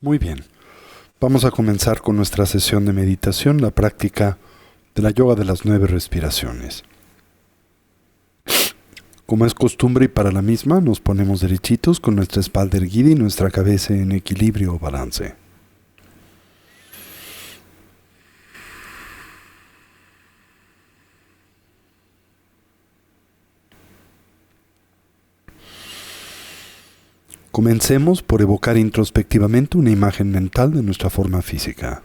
Muy bien, vamos a comenzar con nuestra sesión de meditación, la práctica de la yoga de las 9 respiraciones. Como es costumbre y para la misma, nos ponemos derechitos con nuestra espalda erguida y nuestra cabeza en equilibrio o balance. Comencemos por evocar introspectivamente una imagen mental de nuestra forma física.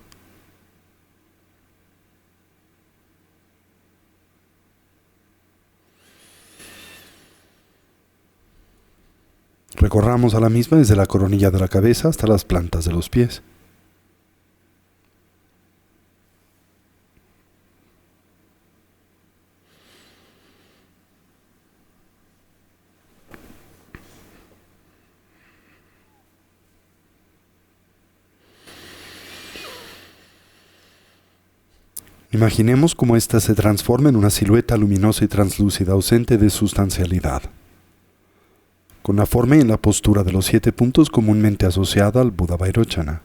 Recorramos a la misma desde la coronilla de la cabeza hasta las plantas de los pies. Imaginemos cómo ésta se transforma en una silueta luminosa y translúcida ausente de sustancialidad, con la forma y en la postura de los 7 puntos comúnmente asociada al Buda Vairochana.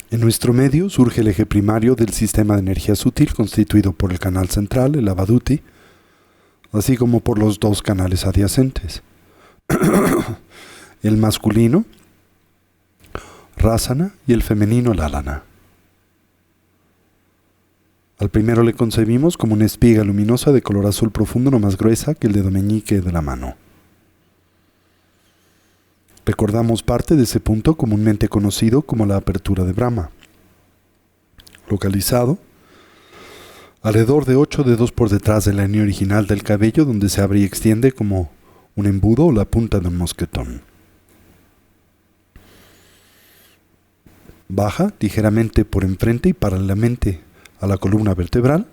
En nuestro medio surge el eje primario del sistema de energía sutil constituido por el canal central, el Avaduti, así como por los 2 canales adyacentes. El masculino, Rasana, y el femenino, Lalana. Al primero le concebimos como una espiga luminosa de color azul profundo no más gruesa que el dedo meñique de la mano. Recordamos parte de ese punto comúnmente conocido como la apertura de Brahma, localizado alrededor de 8 dedos por detrás de la línea original del cabello, donde se abre y extiende como un embudo o la punta de un mosquetón. Baja ligeramente por enfrente y paralelamente a la columna vertebral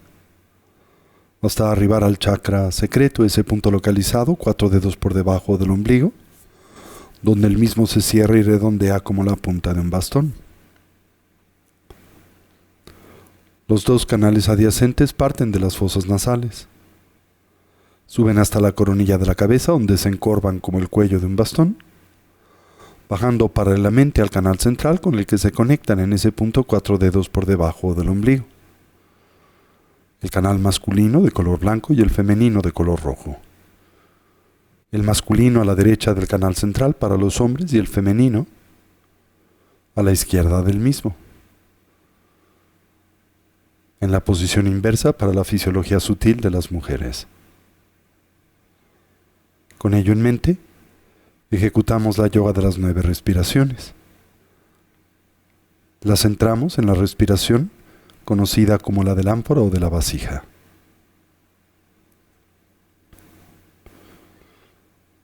hasta arribar al chakra secreto, ese punto localizado 4 dedos por debajo del ombligo, donde el mismo se cierra y redondea como la punta de un bastón. Los 2 canales adyacentes parten de las fosas nasales. Suben hasta la coronilla de la cabeza, donde se encorvan como el cuello de un bastón, bajando paralelamente al canal central con el que se conectan en ese punto 4 dedos por debajo del ombligo. El canal masculino de color blanco y el femenino de color rojo. El masculino a la derecha del canal central para los hombres y el femenino a la izquierda del mismo. En la posición inversa para la fisiología sutil de las mujeres. Con ello en mente, ejecutamos la yoga de las 9 respiraciones. La centramos en la respiración conocida como la del ánfora o de la vasija.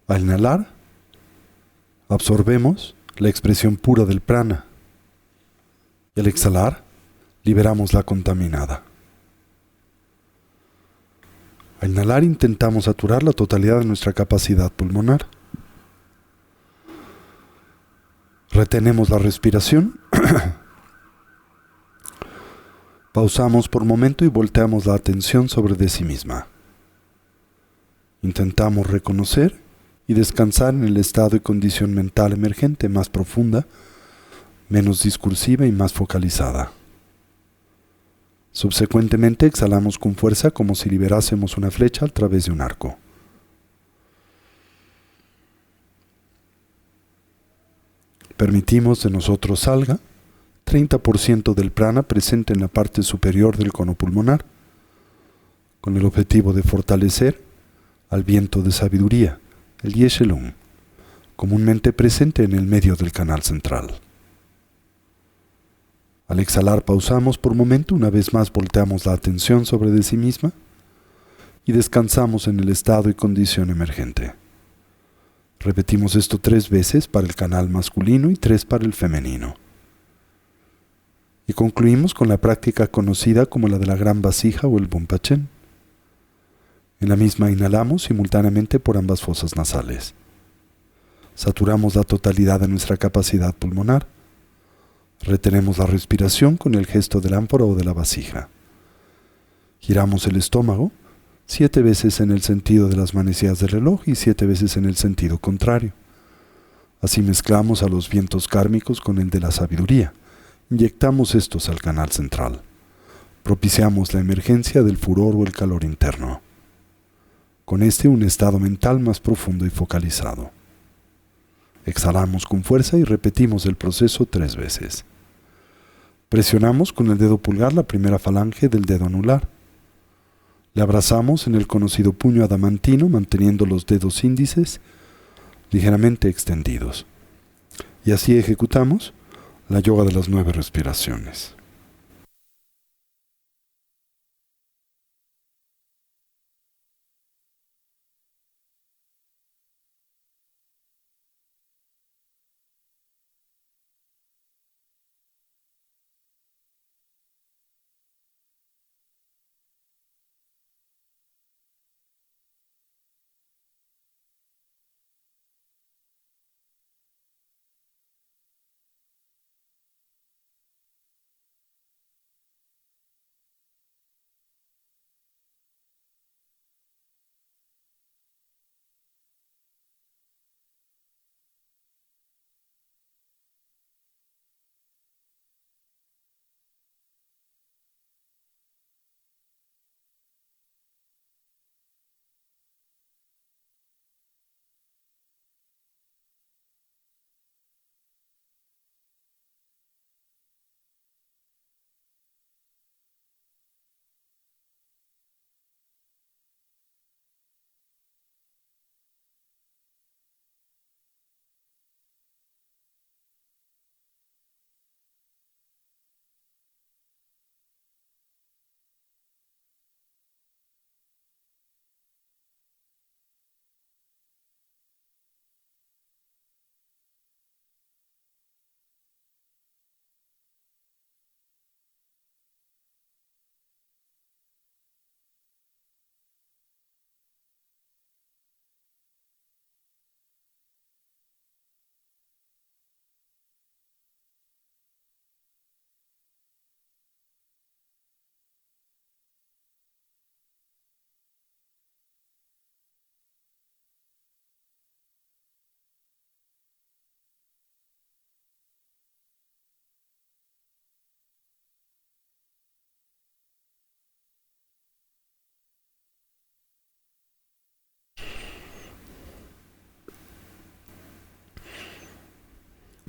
Al inhalar, absorbemos la expresión pura del prana y al exhalar, liberamos la contaminada. Al inhalar intentamos saturar la totalidad de nuestra capacidad pulmonar. Retenemos la respiración, pausamos por un momento y volteamos la atención sobre de sí misma. Intentamos reconocer y descansar en el estado y condición mental emergente más profunda, menos discursiva y más focalizada. Subsecuentemente exhalamos con fuerza como si liberásemos una flecha a través de un arco. Permitimos de nosotros salga 30% del prana presente en la parte superior del cono pulmonar, con el objetivo de fortalecer al viento de sabiduría, el Yeshe-lung, comúnmente presente en el medio del canal central. Al exhalar pausamos por un momento, una vez más volteamos la atención sobre de sí misma y descansamos en el estado y condición emergente. Repetimos esto 3 veces para el canal masculino y 3 para el femenino. Y concluimos con la práctica conocida como la de la gran vasija o el Bumpachen. En la misma inhalamos simultáneamente por ambas fosas nasales. Saturamos la totalidad de nuestra capacidad pulmonar Retenemos la respiración con el gesto del ánfora o de la vasija. Giramos el estómago 7 veces en el sentido de las manecillas del reloj y 7 veces en el sentido contrario. Así mezclamos a los vientos kármicos con el de la sabiduría. Inyectamos estos al canal central. Propiciamos la emergencia del furor o el calor interno. Con un estado mental más profundo y focalizado. Exhalamos con fuerza y repetimos el proceso 3 veces. Presionamos con el dedo pulgar la primera falange del dedo anular. Le abrazamos en el conocido puño adamantino manteniendo los dedos índices ligeramente extendidos. Y así ejecutamos la yoga de las 9 respiraciones.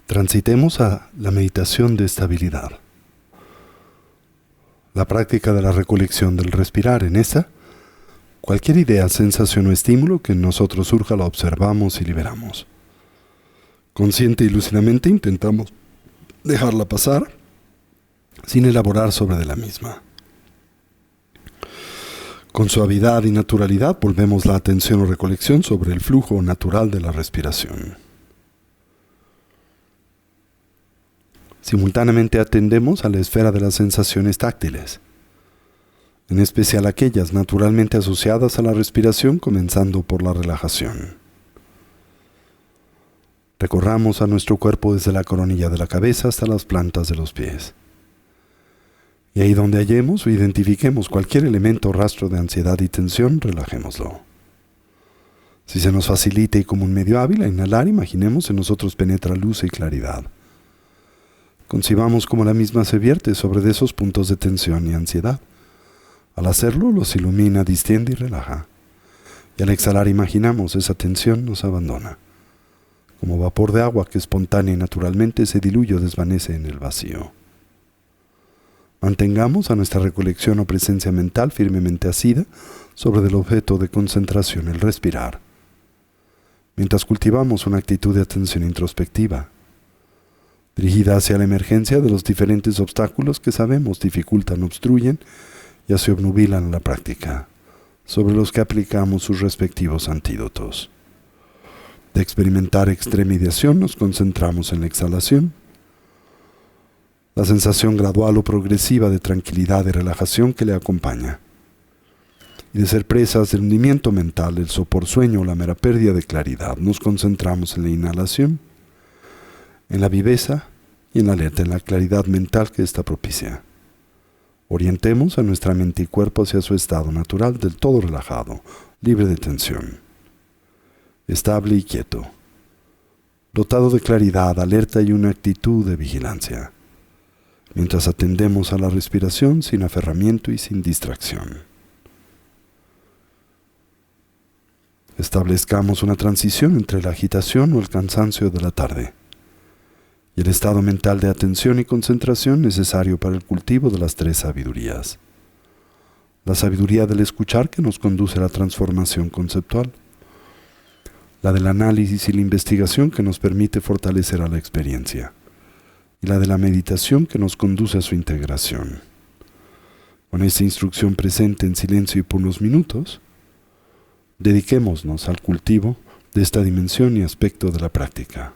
Transitemos a la meditación de estabilidad. La práctica de la recolección del respirar. En esta, cualquier idea, sensación o estímulo que en nosotros surja la observamos y liberamos. Consciente y lúcidamente intentamos dejarla pasar sin elaborar sobre de la misma. Con suavidad y naturalidad volvemos la atención o recolección sobre el flujo natural de la respiración. Simultáneamente atendemos a la esfera de las sensaciones táctiles, en especial aquellas naturalmente asociadas a la respiración, comenzando por la relajación. Recorramos a nuestro cuerpo desde la coronilla de la cabeza hasta las plantas de los pies. Y ahí donde hallemos o identifiquemos cualquier elemento o rastro de ansiedad y tensión, relajémoslo. Si se nos facilita y como un medio hábil a inhalar, imaginemos en nosotros penetra luz y claridad. Concibamos cómo la misma se vierte sobre de esos puntos de tensión y ansiedad. Al hacerlo, los ilumina, distiende y relaja. Y al exhalar, imaginamos esa tensión nos abandona. Como vapor de agua que espontánea y naturalmente se diluye o desvanece en el vacío. Mantengamos a nuestra recolección o presencia mental firmemente asida sobre el objeto de concentración, el respirar. Mientras cultivamos una actitud de atención introspectiva, dirigida hacia la emergencia de los diferentes obstáculos que sabemos dificultan, obstruyen y se obnubilan la práctica, sobre los que aplicamos sus respectivos antídotos. De experimentar extremidad nos concentramos en la exhalación, la sensación gradual o progresiva de tranquilidad y relajación que le acompaña, y de ser presas del hundimiento mental, el sopor sueño o la mera pérdida de claridad, nos concentramos en la inhalación, en la viveza y en la alerta en la claridad mental que ésta propicia. Orientemos a nuestra mente y cuerpo hacia su estado natural del todo relajado, libre de tensión, estable y quieto, dotado de claridad, alerta y una actitud de vigilancia, mientras atendemos a la respiración sin aferramiento y sin distracción. Establezcamos una transición entre la agitación o el cansancio de la tarde y el estado mental de atención y concentración necesario para el cultivo de las 3 sabidurías. La sabiduría del escuchar que nos conduce a la transformación conceptual, la del análisis y la investigación que nos permite fortalecer a la experiencia, y la de la meditación que nos conduce a su integración. Con esta instrucción presente en silencio y por unos minutos, dediquémonos al cultivo de esta dimensión y aspecto de la práctica.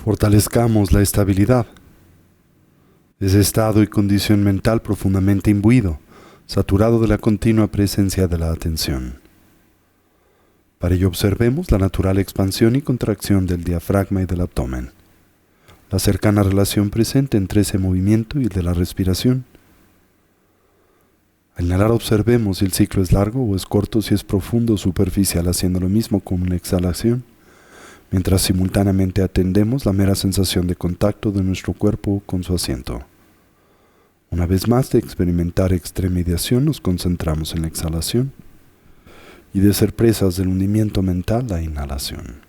Fortalezcamos la estabilidad, ese estado y condición mental profundamente imbuido, saturado de la continua presencia de la atención. Para ello observemos la natural expansión y contracción del diafragma y del abdomen, la cercana relación presente entre ese movimiento y el de la respiración. Al inhalar observemos si el ciclo es largo o es corto, si es profundo o superficial, haciendo lo mismo con una exhalación, mientras simultáneamente atendemos la mera sensación de contacto de nuestro cuerpo con su asiento. Una vez más de experimentar extremediación, nos concentramos en la exhalación y de ser presas del hundimiento mental, la inhalación.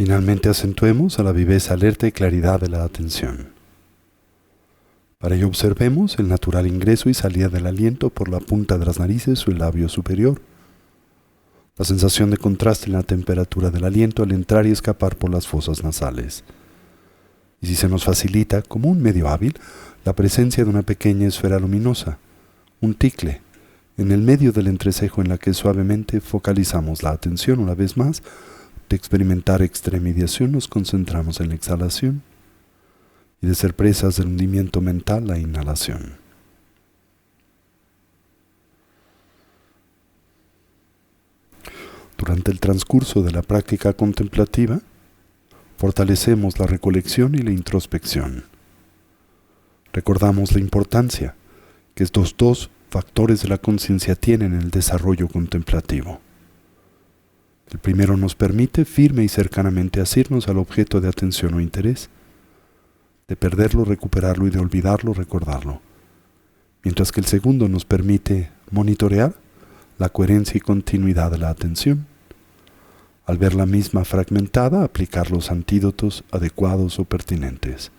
Finalmente acentuemos a la viveza alerta y claridad de la atención. Para ello observemos el natural ingreso y salida del aliento por la punta de las narices o el labio superior. La sensación de contraste en la temperatura del aliento al entrar y escapar por las fosas nasales. Y si se nos facilita, como un medio hábil, la presencia de una pequeña esfera luminosa, un ticle, en el medio del entrecejo en la que suavemente focalizamos la atención una vez más. De experimentar extremediación nos concentramos en la exhalación y de ser presas del hundimiento mental la inhalación. Durante el transcurso de la práctica contemplativa, fortalecemos la recolección y la introspección. Recordamos la importancia que estos dos factores de la conciencia tienen en el desarrollo contemplativo. El primero nos permite firme y cercanamente asirnos al objeto de atención o interés, de perderlo, recuperarlo y de olvidarlo, recordarlo. Mientras que el segundo nos permite monitorear la coherencia y continuidad de la atención. Al ver la misma fragmentada, aplicar los antídotos adecuados o pertinentes.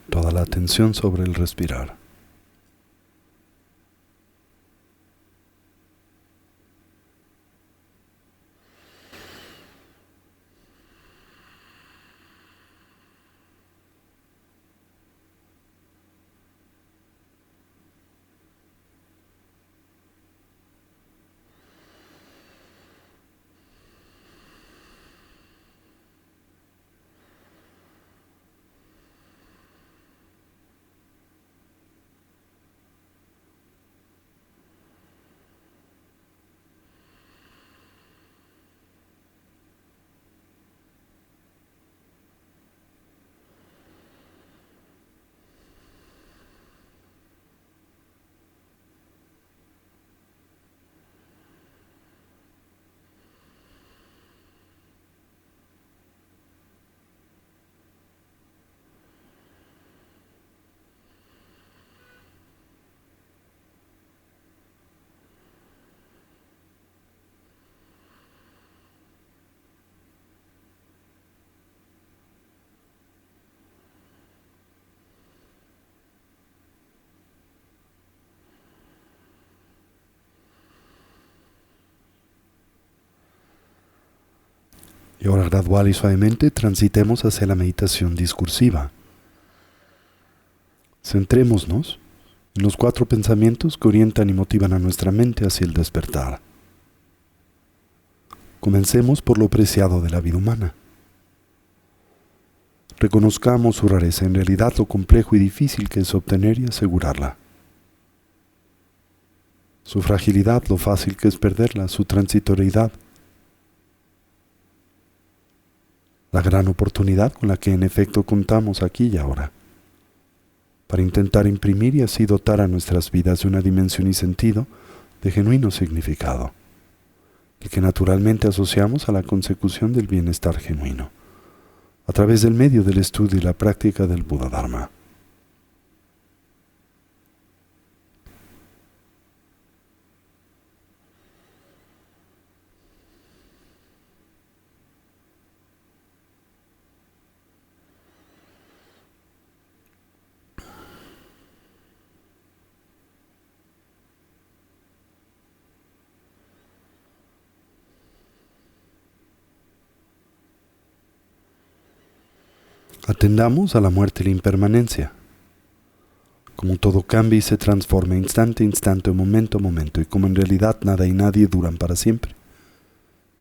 Toda la atención sobre el respirar. Y ahora gradual y suavemente transitemos hacia la meditación discursiva. Centrémonos en los 4 pensamientos que orientan y motivan a nuestra mente hacia el despertar. Comencemos por lo preciado de la vida humana. Reconozcamos su rareza, en realidad lo complejo y difícil que es obtener y asegurarla. Su fragilidad, lo fácil que es perderla, su transitoriedad. La gran oportunidad con la que en efecto contamos aquí y ahora, para intentar imprimir y así dotar a nuestras vidas de una dimensión y sentido de genuino significado, el que naturalmente asociamos a la consecución del bienestar genuino, a través del medio del estudio y la práctica del Buda Dharma. Atendamos a la muerte y la impermanencia. Como todo cambia y se transforma instante a instante, momento a momento, y como en realidad nada y nadie duran para siempre.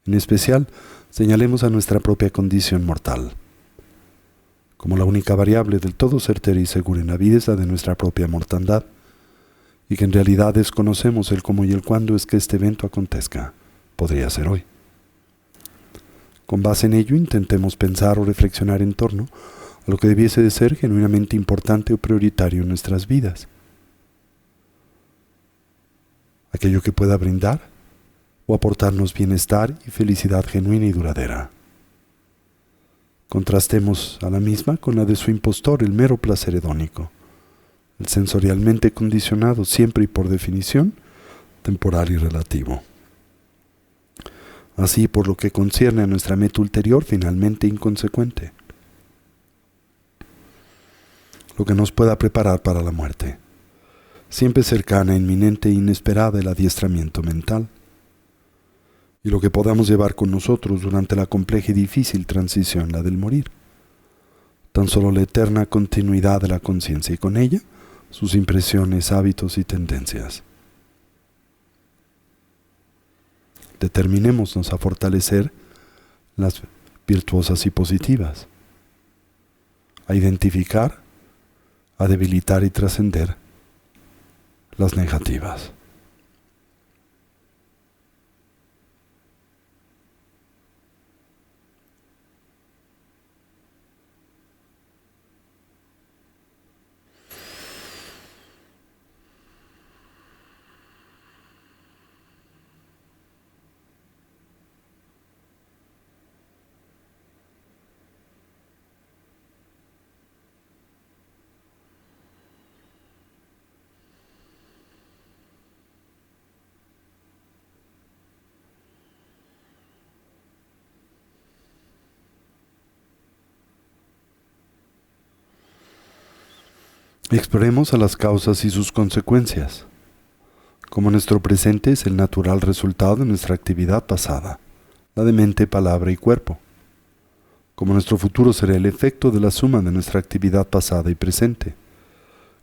En especial, señalemos a nuestra propia condición mortal. Como la única variable del todo certera y segura en la vida es la de nuestra propia mortandad, y que en realidad desconocemos el cómo y el cuándo es que este evento acontezca. Podría ser hoy. Con base en ello, intentemos pensar o reflexionar en torno a lo que debiese de ser genuinamente importante o prioritario en nuestras vidas. Aquello que pueda brindar o aportarnos bienestar y felicidad genuina y duradera. Contrastemos a la misma con la de su impostor, el mero placer hedónico, el sensorialmente condicionado, siempre y por definición, temporal y relativo. Así, por lo que concierne a nuestra meta ulterior, finalmente inconsecuente, lo que nos pueda preparar para la muerte, siempre cercana, inminente e inesperada, el adiestramiento mental, y lo que podamos llevar con nosotros durante la compleja y difícil transición, la del morir, tan solo la eterna continuidad de la conciencia y con ella sus impresiones, hábitos y tendencias. Determinémonos a fortalecer las virtuosas y positivas, a identificar, a debilitar y trascender las negativas. Exploremos a las causas y sus consecuencias. Como nuestro presente es el natural resultado de nuestra actividad pasada, la de mente, palabra y cuerpo. Como nuestro futuro será el efecto de la suma de nuestra actividad pasada y presente.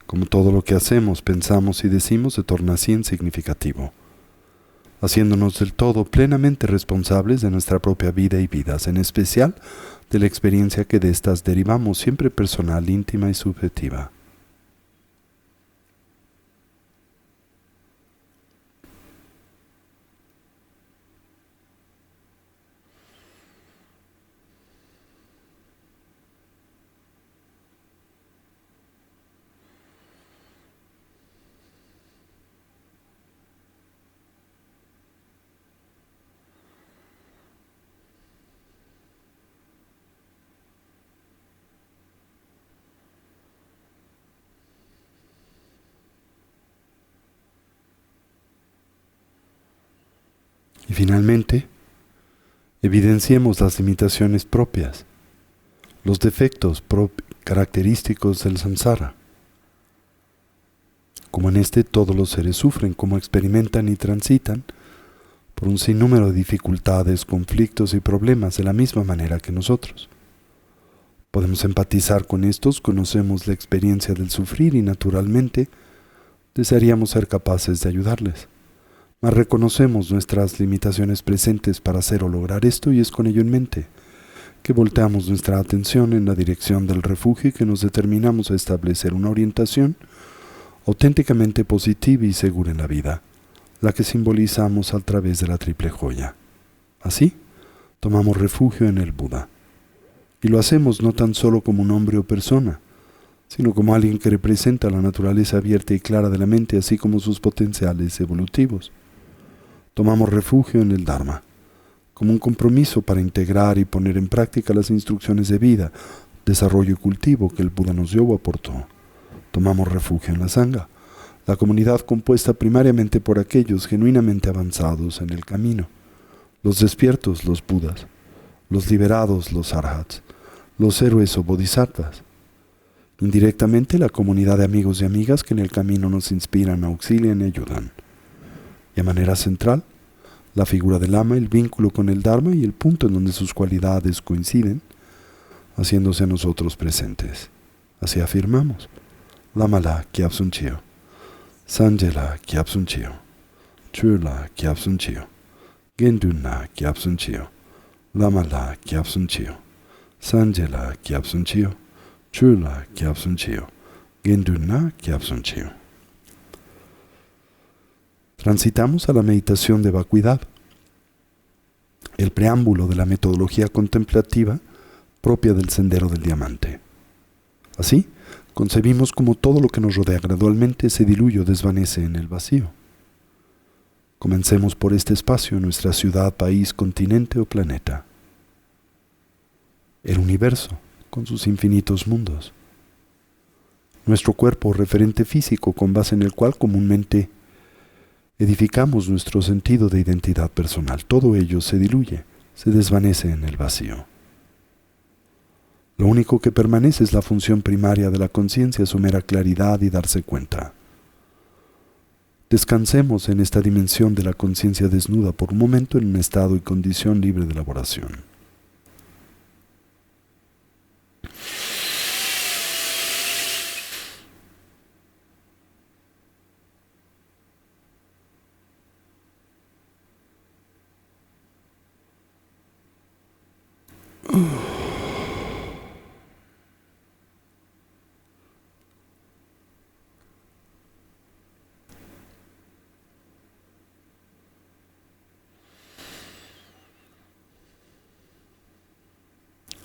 Como todo lo que hacemos, pensamos y decimos se torna así en significativo, haciéndonos del todo plenamente responsables de nuestra propia vida y vidas, en especial de la experiencia que de estas derivamos, siempre personal, íntima y subjetiva. Y finalmente, evidenciemos las limitaciones propias, los defectos característicos del samsara. Como en este todos los seres sufren, como experimentan y transitan por un sinnúmero de dificultades, conflictos y problemas de la misma manera que nosotros. Podemos empatizar con estos, conocemos la experiencia del sufrir y naturalmente desearíamos ser capaces de ayudarles. Mas reconocemos nuestras limitaciones presentes para hacer o lograr esto y es con ello en mente que volteamos nuestra atención en la dirección del refugio y que nos determinamos a establecer una orientación auténticamente positiva y segura en la vida, la que simbolizamos a través de la triple joya. Así, tomamos refugio en el Buda. Y lo hacemos no tan solo como un hombre o persona, sino como alguien que representa la naturaleza abierta y clara de la mente, así como sus potenciales evolutivos. Tomamos refugio en el Dharma, como un compromiso para integrar y poner en práctica las instrucciones de vida, desarrollo y cultivo que el Buda nos dio o aportó. Tomamos refugio en la Sangha, la comunidad compuesta primariamente por aquellos genuinamente avanzados en el camino, los despiertos, los Budas, los liberados, los Arhats, los héroes o bodhisattvas. Indirectamente, la comunidad de amigos y amigas que en el camino nos inspiran, auxilian y ayudan. Y a manera central, la figura del Lama, el vínculo con el Dharma y el punto en donde sus cualidades coinciden, haciéndose a nosotros presentes. Así afirmamos: Lama-la Kyabsun Chio, Sanje-la Kyabsun Chio, Chö-la Kyabsun Chio, Gendun-la Kyabsun Chio, Lama-la Kyabsun Chio, Sanje-la Kyabsun Chio, Chö-la Kyabsun Chio, Gendun-la Kyabsun Chio. Transitamos a la meditación de vacuidad, el preámbulo de la metodología contemplativa propia del Sendero del Diamante. Así, concebimos como todo lo que nos rodea gradualmente se diluye o desvanece en el vacío. Comencemos por este espacio, nuestra ciudad, país, continente o planeta. El universo, con sus infinitos mundos. nuestro cuerpo referente físico con base en el cual comúnmente edificamos nuestro sentido de identidad personal. Todo ello se diluye, se desvanece en el vacío. Lo único que permanece es la función primaria de la conciencia, su mera claridad y darse cuenta. Descansemos en esta dimensión de la conciencia desnuda por un momento en un estado y condición libre de elaboración.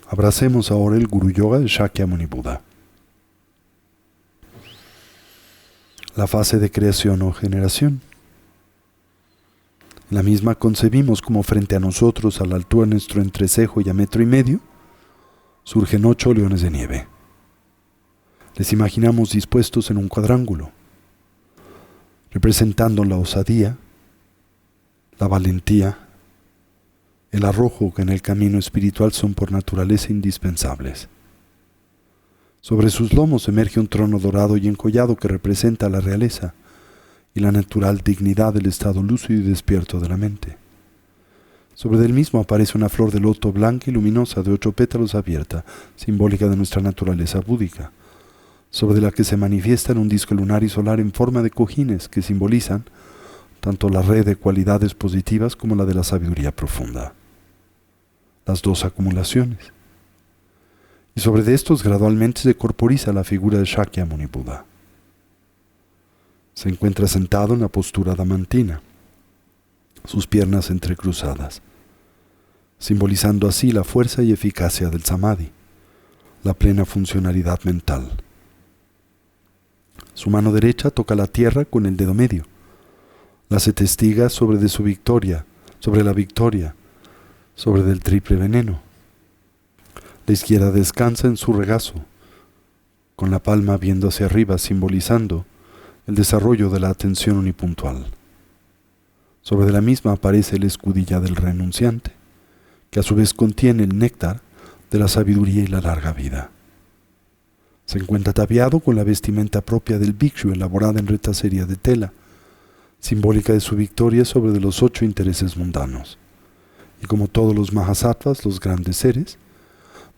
Abracemos ahora el Guru Yoga de Shakyamuni Buda. La fase de creación o generación. La misma concebimos como frente a nosotros, a la altura de nuestro entrecejo y a 1,5 metros, surgen 8 leones de nieve. Les imaginamos dispuestos en un cuadrángulo, representando la osadía, la valentía, el arrojo que en el camino espiritual son por naturaleza indispensables. Sobre sus lomos emerge un trono dorado y encollado que representa la realeza y la natural dignidad del estado lúcido y despierto de la mente. Sobre el mismo aparece una flor de loto blanca y luminosa de 8 pétalos abierta, simbólica de nuestra naturaleza búdica, sobre la que se manifiestan un disco lunar y solar en forma de cojines que simbolizan tanto la red de cualidades positivas como la de la sabiduría profunda. Las dos acumulaciones. Y sobre estos gradualmente se corporiza la figura de Shakyamuni Buda. Se encuentra sentado en la postura damantina, sus piernas entrecruzadas, simbolizando así la fuerza y eficacia del samadhi, la plena funcionalidad mental. Su mano derecha toca la tierra con el dedo medio, la se testiga sobre la victoria, sobre del triple veneno. La izquierda descansa en su regazo, con la palma viendo hacia arriba, simbolizando el desarrollo de la atención unipuntual. Sobre la misma aparece la escudilla del renunciante, que a su vez contiene el néctar de la sabiduría y la larga vida. Se encuentra ataviado con la vestimenta propia del bhikshu, elaborada en retacería de tela, simbólica de su victoria sobre de los 8 intereses mundanos. Y como todos los mahasattvas, los grandes seres,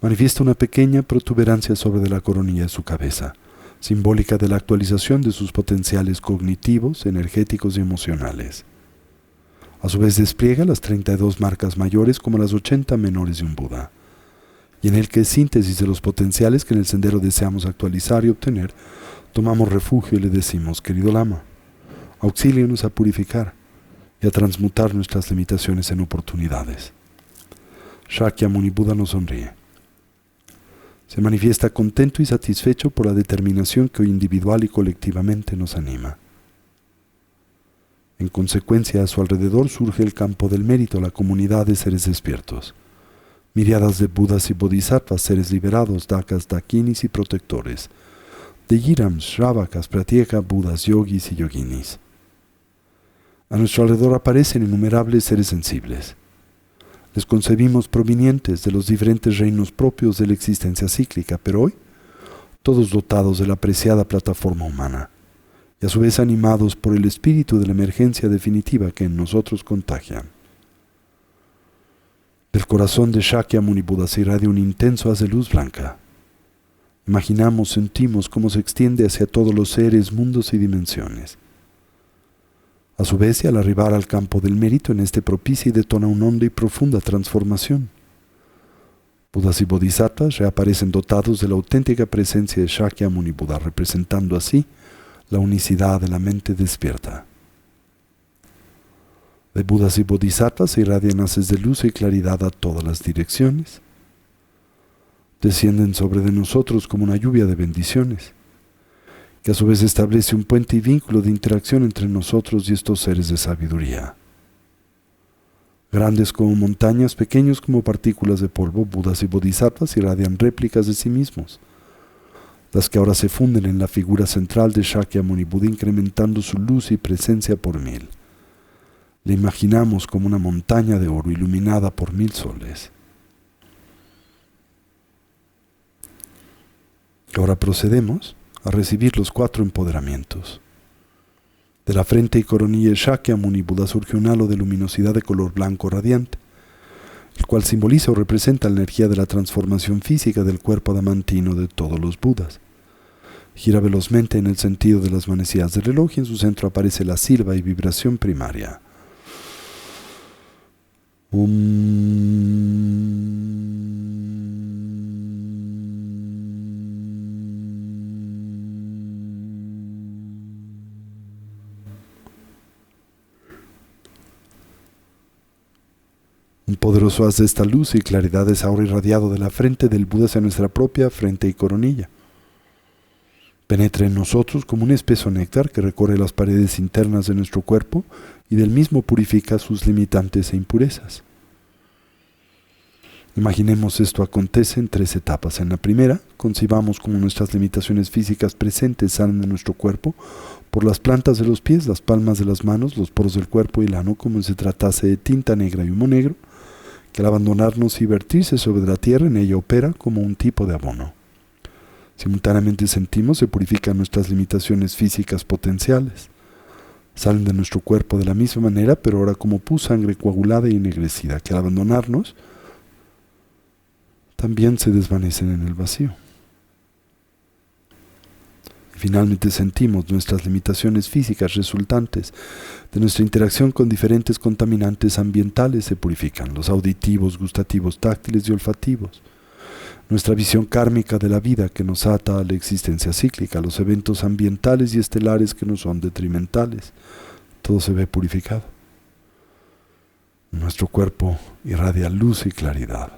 manifiesta una pequeña protuberancia sobre de la coronilla de su cabeza, simbólica de la actualización de sus potenciales cognitivos, energéticos y emocionales. A su vez despliega las 32 marcas mayores como las 80 menores de un Buda, y en el que es síntesis de los potenciales que en el sendero deseamos actualizar y obtener, tomamos refugio y le decimos: querido Lama, auxílianos a purificar y a transmutar nuestras limitaciones en oportunidades. Shakyamuni Buda nos sonríe. Se manifiesta contento y satisfecho por la determinación que hoy individual y colectivamente nos anima. En consecuencia, a su alrededor surge el campo del mérito, la comunidad de seres despiertos. Miriadas de Budas y Bodhisattvas, seres liberados, dakas, dakinis y protectores. De Yirams, Shravakas, Pratyeka, Budas, yogis y yoginis. A nuestro alrededor aparecen innumerables seres sensibles. Les concebimos provenientes de los diferentes reinos propios de la existencia cíclica, pero hoy, todos dotados de la apreciada plataforma humana, y a su vez animados por el espíritu de la emergencia definitiva que en nosotros contagian. Del corazón de Shakyamuni Buda se irradia un intenso haz de luz blanca. Imaginamos, sentimos cómo se extiende hacia todos los seres, mundos y dimensiones. A su vez, y al arribar al campo del mérito, en este propicia y detona una honda y profunda transformación. Budas y Bodhisattvas reaparecen dotados de la auténtica presencia de Shakyamuni Buda, representando así la unicidad de la mente despierta. De Budas y Bodhisattvas se irradian haces de luz y claridad a todas las direcciones. Descienden sobre de nosotros como una lluvia de bendiciones, que a su vez establece un puente y vínculo de interacción entre nosotros y estos seres de sabiduría. Grandes como montañas, pequeños como partículas de polvo, Budas y Bodhisattvas irradian réplicas de sí mismos. las que ahora se funden en la figura central de Shakyamuni Buda, incrementando su luz y presencia por 1000. Le imaginamos como una montaña de oro iluminada por 1000 soles. Ahora procedemos a recibir los 4 empoderamientos. De la frente y coronilla de Shakyamuni Buda surge un halo de luminosidad de color blanco radiante, el cual simboliza o representa la energía de la transformación física del cuerpo adamantino de todos los Budas. Gira velozmente en el sentido de las manecillas del reloj y en su centro aparece la silba y vibración primaria. Un poderoso haz de esta luz y claridad es ahora irradiado de la frente del Buda hacia nuestra propia frente y coronilla. Penetra en nosotros como un espeso néctar que recorre las paredes internas de nuestro cuerpo y del mismo purifica sus limitantes e impurezas. Imaginemos esto acontece en 3 etapas. En la primera, concibamos como nuestras limitaciones físicas presentes salen de nuestro cuerpo por las plantas de los pies, las palmas de las manos, los poros del cuerpo y el ano, como si se tratase de tinta negra y humo negro, que al abandonarnos y vertirse sobre la tierra en ella opera como un tipo de abono. Simultáneamente sentimos se purifican nuestras limitaciones físicas potenciales. Salen de nuestro cuerpo de la misma manera, pero ahora como pus, sangre coagulada y ennegrecida, que al abandonarnos también se desvanecen en el vacío. Y finalmente sentimos nuestras limitaciones físicas resultantes de nuestra interacción con diferentes contaminantes ambientales se purifican, los auditivos, gustativos, táctiles y olfativos. Nuestra visión kármica de la vida que nos ata a la existencia cíclica, los eventos ambientales y estelares que nos son detrimentales, todo se ve purificado. Nuestro cuerpo irradia luz y claridad.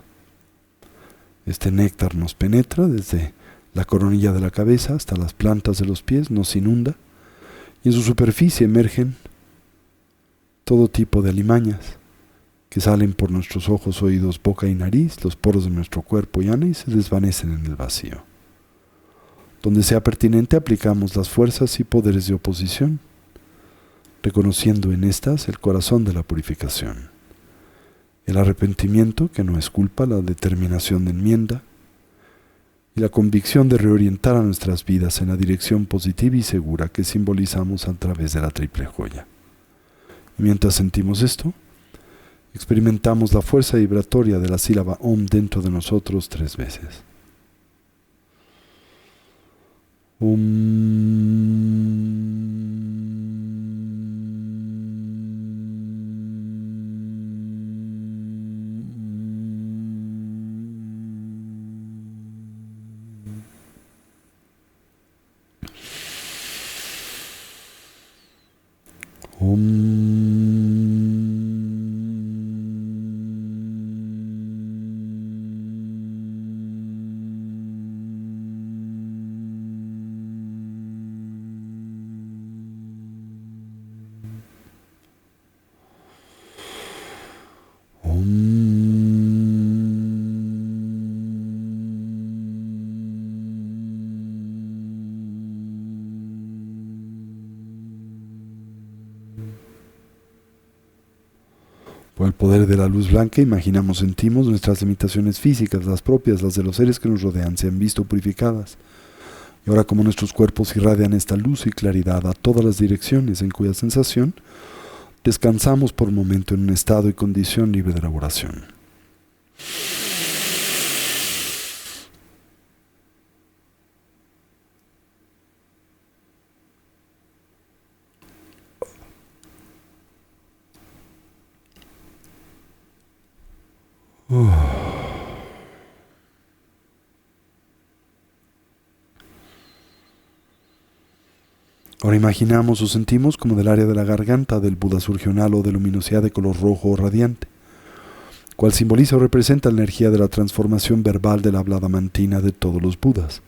Este néctar nos penetra desde la coronilla de la cabeza hasta las plantas de los pies, nos inunda y en su superficie emergen todo tipo de alimañas que salen por nuestros ojos, oídos, boca y nariz, los poros de nuestro cuerpo y ano y se desvanecen en el vacío. Donde sea pertinente aplicamos las fuerzas y poderes de oposición, reconociendo en estas el corazón de la purificación, el arrepentimiento que no es culpa, la determinación de enmienda y la convicción de reorientar a nuestras vidas en la dirección positiva y segura que simbolizamos a través de la triple joya. Y mientras sentimos esto, experimentamos la fuerza vibratoria de la sílaba Om dentro de nosotros 3 veces. Por el poder de la luz blanca, imaginamos, sentimos nuestras limitaciones físicas, las propias, las de los seres que nos rodean, se han visto purificadas. Y ahora como nuestros cuerpos irradian esta luz y claridad a todas las direcciones en cuya sensación, descansamos por un momento en un estado y condición libre de elaboración. Ahora imaginamos o sentimos como del área de la garganta del Buda surge un halo de luminosidad de color rojo o radiante, cual simboliza o representa la energía de la transformación verbal de la habla adamantina de todos los Budas.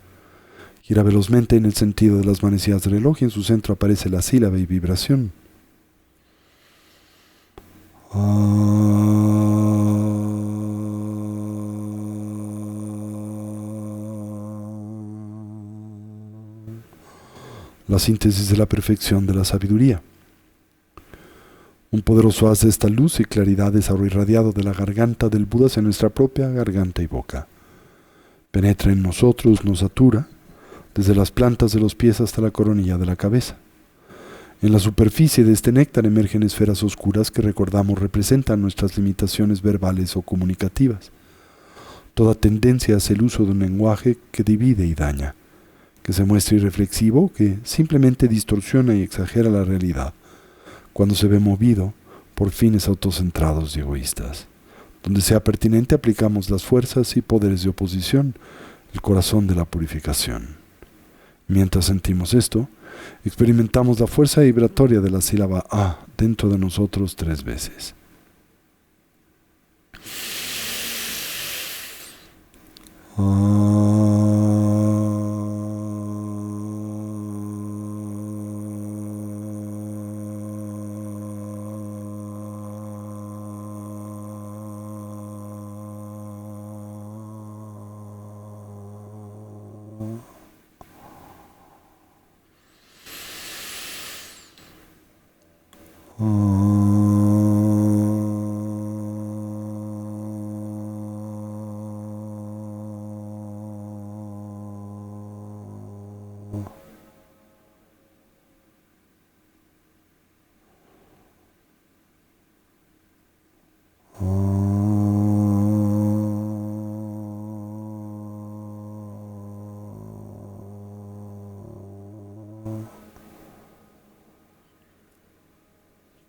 Gira velozmente en el sentido de las manecillas del reloj y en su centro aparece la sílaba y vibración. la síntesis de la perfección de la sabiduría. Un poderoso haz de esta luz y claridad es ahora irradiado de la garganta del Buda hacia nuestra propia garganta y boca. Penetra en nosotros, nos satura, desde las plantas de los pies hasta la coronilla de la cabeza. En la superficie de este néctar emergen esferas oscuras que recordamos representan nuestras limitaciones verbales o comunicativas. Toda tendencia hacia el uso de un lenguaje que divide y daña, que se muestra irreflexivo, que simplemente distorsiona y exagera la realidad, cuando se ve movido por fines autocentrados y egoístas. Donde sea pertinente aplicamos las fuerzas y poderes de oposición, el corazón de la purificación. Mientras sentimos esto, experimentamos la fuerza vibratoria de la sílaba A dentro de nosotros 3 veces.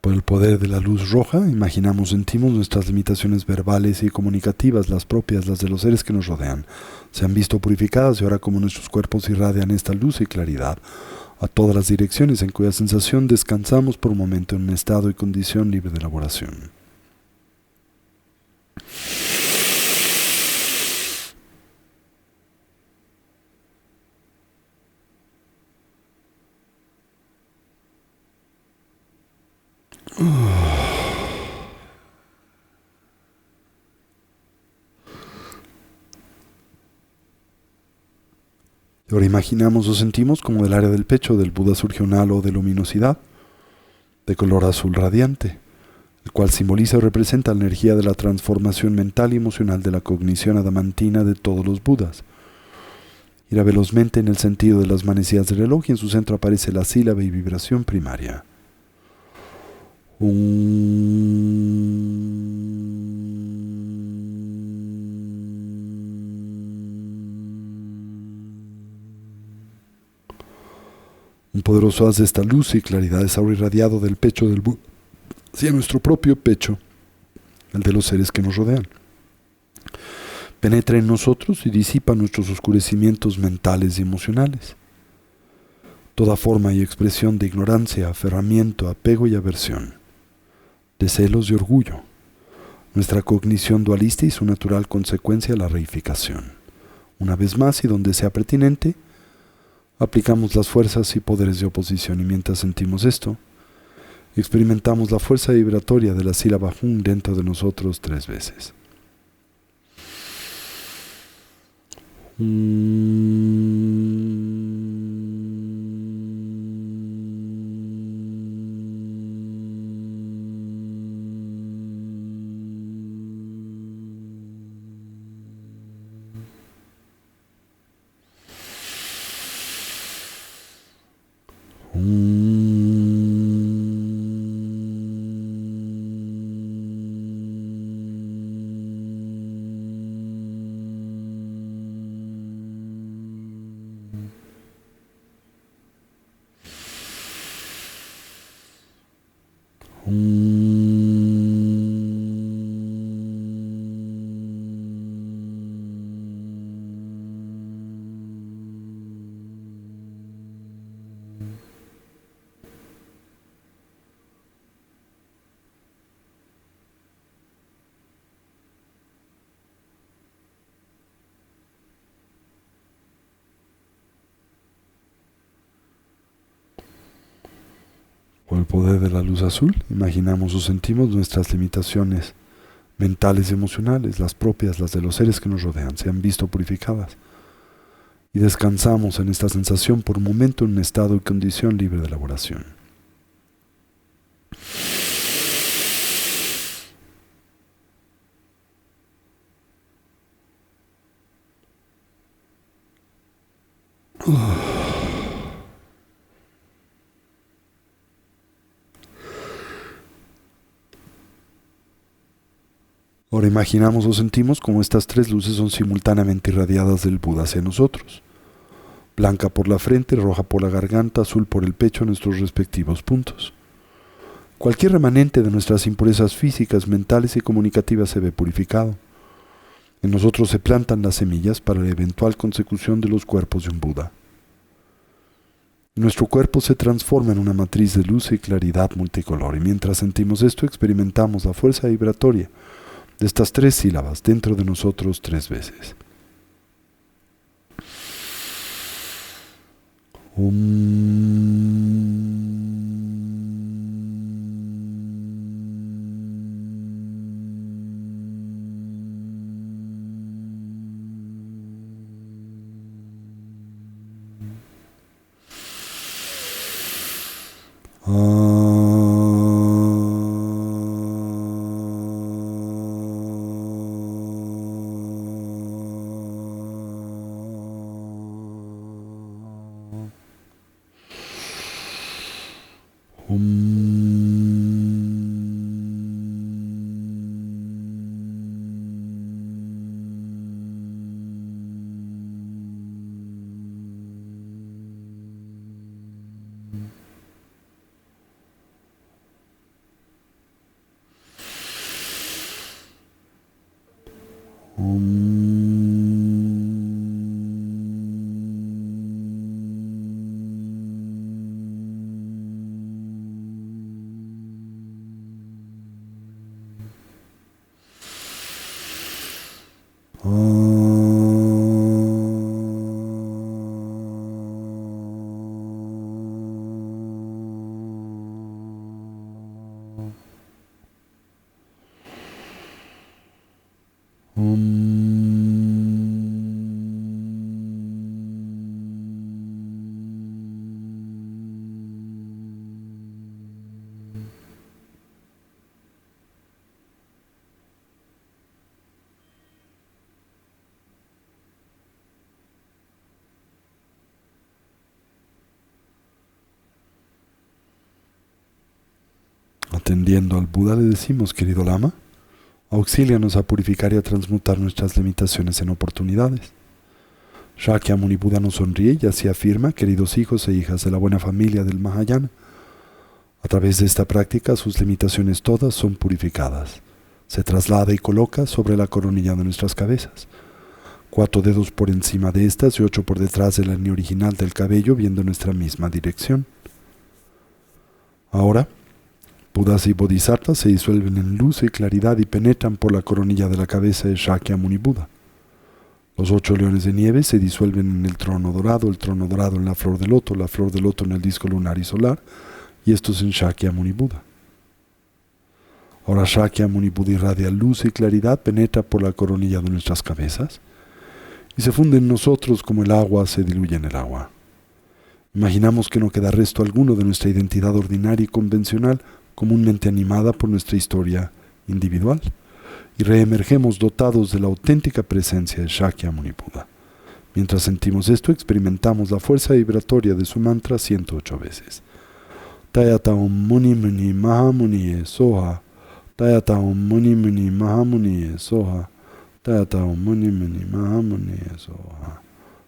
Por el poder de la luz roja, imaginamos, sentimos nuestras limitaciones verbales y comunicativas, las propias, las de los seres que nos rodean. Se han visto purificadas y ahora como nuestros cuerpos irradian esta luz y claridad a todas las direcciones en cuya sensación descansamos por un momento en un estado y condición libre de elaboración. Y ahora imaginamos o sentimos como del área del pecho del Buda surge un halo de luminosidad, de color azul radiante, el cual simboliza o representa la energía de la transformación mental y emocional de la cognición adamantina de todos los Budas. Irá velozmente en el sentido de las manecillas del reloj y en su centro aparece la sílaba y vibración primaria. Un poderoso haz de esta luz y claridad es ahora irradiado del pecho del Buda hacia nuestro propio pecho, el de los seres que nos rodean. Penetra en nosotros y disipa nuestros oscurecimientos mentales y emocionales. Toda forma y expresión de ignorancia, aferramiento, apego y aversión, de celos y orgullo, nuestra cognición dualista y su natural consecuencia, la reificación. Una vez más y donde sea pertinente, aplicamos las fuerzas y poderes de oposición y mientras sentimos esto, experimentamos la fuerza vibratoria de la sílaba Hum dentro de nosotros 3 veces. Por el poder de la luz azul, imaginamos o sentimos nuestras limitaciones mentales y emocionales, las propias, las de los seres que nos rodean, se han visto purificadas. y descansamos en esta sensación por un momento en un estado y condición libre de elaboración. Ahora imaginamos o sentimos como estas tres luces son simultáneamente irradiadas del Buda hacia nosotros. Blanca por la frente, roja por la garganta, azul por el pecho en nuestros respectivos puntos. Cualquier remanente de nuestras impurezas físicas, mentales y comunicativas se ve purificado. En nosotros se plantan las semillas para la eventual consecución de los cuerpos de un Buda. Nuestro cuerpo se transforma en una matriz de luz y claridad multicolor, y mientras sentimos esto experimentamos la fuerza vibratoria de estas tres sílabas dentro de nosotros 3 veces. Atendiendo al Buda le decimos, querido Lama, auxílianos a purificar y a transmutar nuestras limitaciones en oportunidades. Shakyamuni Buda nos sonríe y así afirma, queridos hijos e hijas de la buena familia del Mahayana, a través de esta práctica sus limitaciones todas son purificadas. Se traslada y coloca sobre la coronilla de nuestras cabezas, 4 dedos por encima de estas y 8 por detrás de la línea original del cabello, viendo nuestra misma dirección. Ahora, Budas y Bodhisattvas se disuelven en luz y claridad y penetran por la coronilla de la cabeza de Shakyamuni Buda. Los 8 leones de nieve se disuelven en el trono dorado en la flor de loto en el disco lunar y solar, y esto es en Shakyamuni Buda. Ahora Shakyamuni Buda irradia luz y claridad, penetra por la coronilla de nuestras cabezas y se funde en nosotros como el agua se diluye en el agua. Imaginamos que no queda resto alguno de nuestra identidad ordinaria y convencional, comúnmente animada por nuestra historia individual, y reemergemos dotados de la auténtica presencia de Shakyamuni Buda. Mientras sentimos esto, experimentamos la fuerza vibratoria de su mantra 108 veces. Tayata Om Muni Muni Mahamuni Soha. Tayata Om Muni Muni Mahamuni Soha. Tayata Om Muni Muni Mahamuni Soha.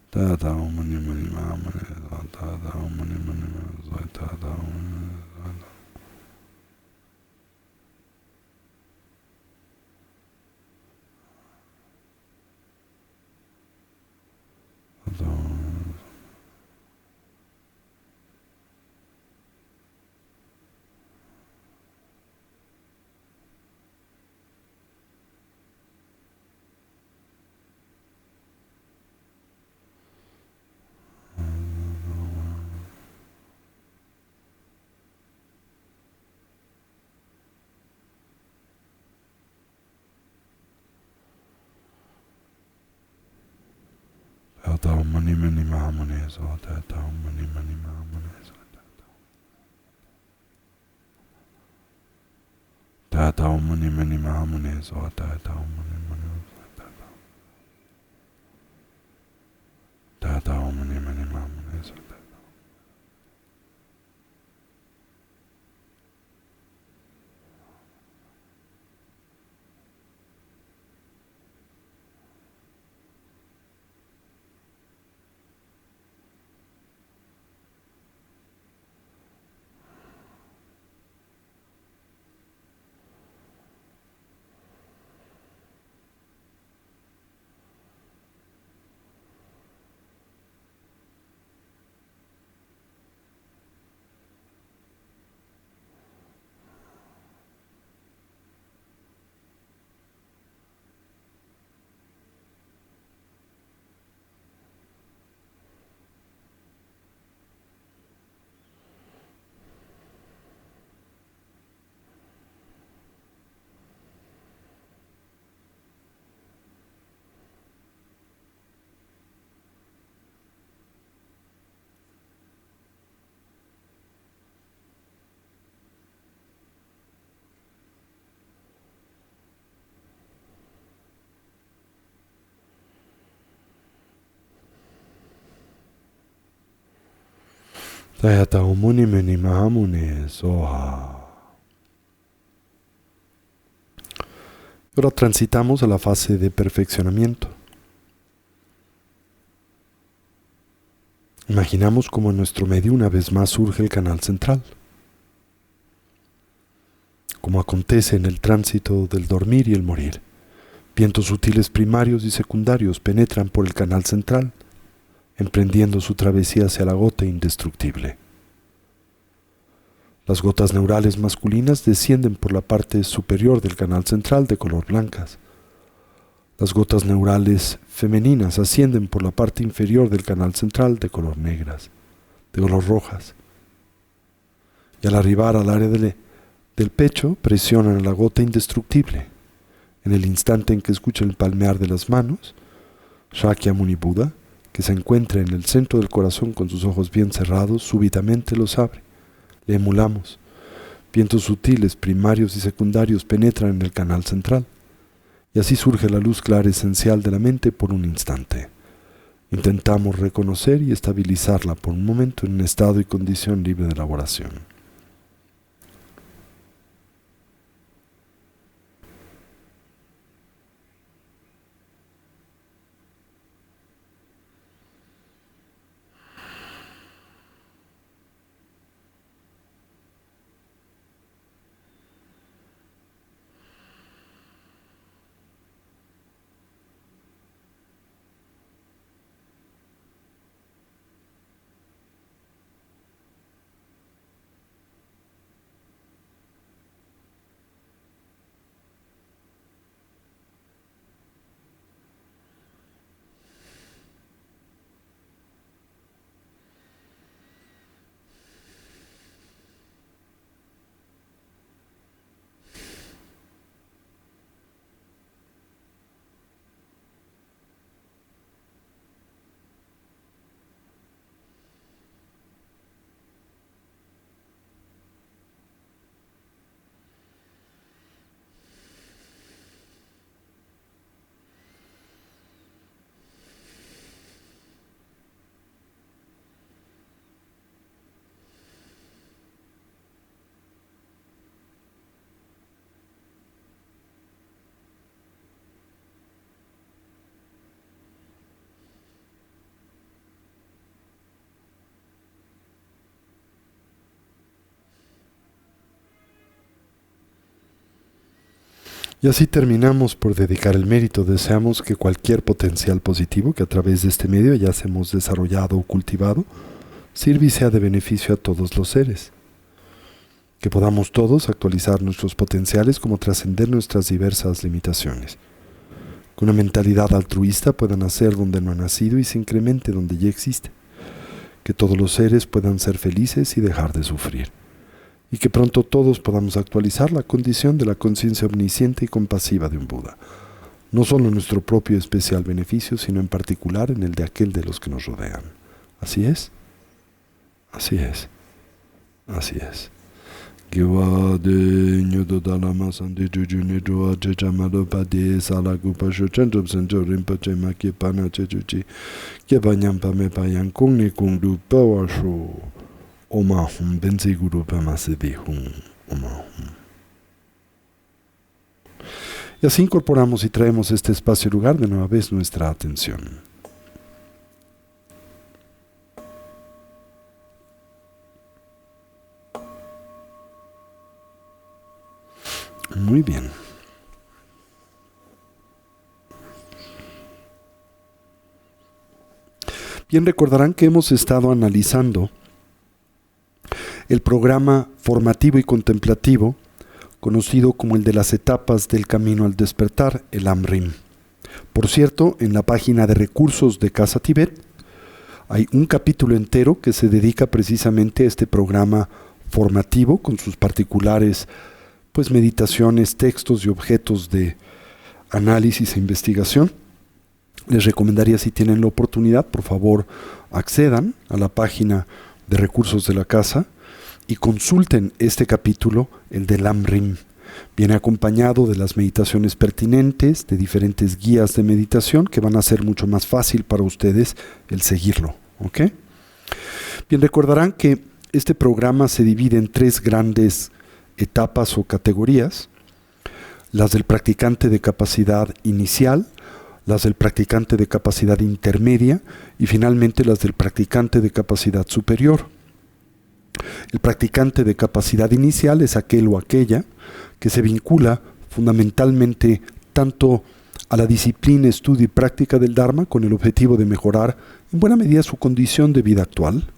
Tayata Om Muni Muni Mahamuni Soha. Tayata Om Muni Muni Soha. Tayata Om Muni Tata Mani Mani Mahamuni So Tata Mani Mani Mahamuni So Tata Mani Mani Mahamuni So Tata Mani Mani Tata Mani Mani Mahamuni So Tata Mani Mani Mahamuni Soha. Ahora transitamos a la fase de perfeccionamiento. Imaginamos como en nuestro medio una vez más surge el canal central. Como acontece en el tránsito del dormir y el morir, vientos sutiles primarios y secundarios penetran por el canal central, emprendiendo su travesía hacia la gota indestructible. Las gotas neurales masculinas descienden por la parte superior del canal central de color blancas. Las gotas neurales femeninas ascienden por la parte inferior del canal central de color rojas. Y al arribar al área del pecho, presionan a la gota indestructible. En el instante en que escuchan el palmear de las manos, Shakyamuni Buda, que se encuentra en el centro del corazón con sus ojos bien cerrados, súbitamente los abre. Le emulamos. Vientos sutiles, primarios y secundarios penetran en el canal central. Y así surge la luz clara esencial de la mente por un instante. Intentamos reconocer y estabilizarla por un momento en un estado y condición libre de elaboración. Y así terminamos por dedicar el mérito. Deseamos que cualquier potencial positivo que a través de este medio ya hemos desarrollado o cultivado sirva y sea de beneficio a todos los seres. Que podamos todos actualizar nuestros potenciales como trascender nuestras diversas limitaciones. Que una mentalidad altruista pueda nacer donde no ha nacido y se incremente donde ya existe. Que todos los seres puedan ser felices y dejar de sufrir. Y que pronto todos podamos actualizar la condición de la conciencia omnisciente y compasiva de un Buda. no solo en nuestro propio especial beneficio, sino en particular en el de aquel de los que nos rodean. ¿Así es? Así es. Así es. Y así incorporamos y traemos este espacio y lugar de nueva vez nuestra atención. Muy bien. Bien, recordarán que hemos estado analizando el programa formativo y contemplativo conocido como el de las etapas del camino al despertar, el AMRIM. Por cierto, en la página de recursos de Casa Tibet hay un capítulo entero que se dedica precisamente a este programa formativo con sus particulares meditaciones, textos y objetos de análisis e investigación. Les recomendaría, si tienen la oportunidad, por favor, accedan a la página de recursos de la casa y consulten este capítulo, el del AMRIM. Viene acompañado de las meditaciones pertinentes, de diferentes guías de meditación que van a hacer mucho más fácil para ustedes el seguirlo. ¿Ok? Bien, recordarán que este programa se divide en 3 grandes etapas o categorías: las del practicante de capacidad inicial, las del practicante de capacidad intermedia y finalmente las del practicante de capacidad superior. El practicante de capacidad inicial es aquel o aquella que se vincula fundamentalmente tanto a la disciplina, estudio y práctica del Dharma con el objetivo de mejorar en buena medida su condición de vida actual,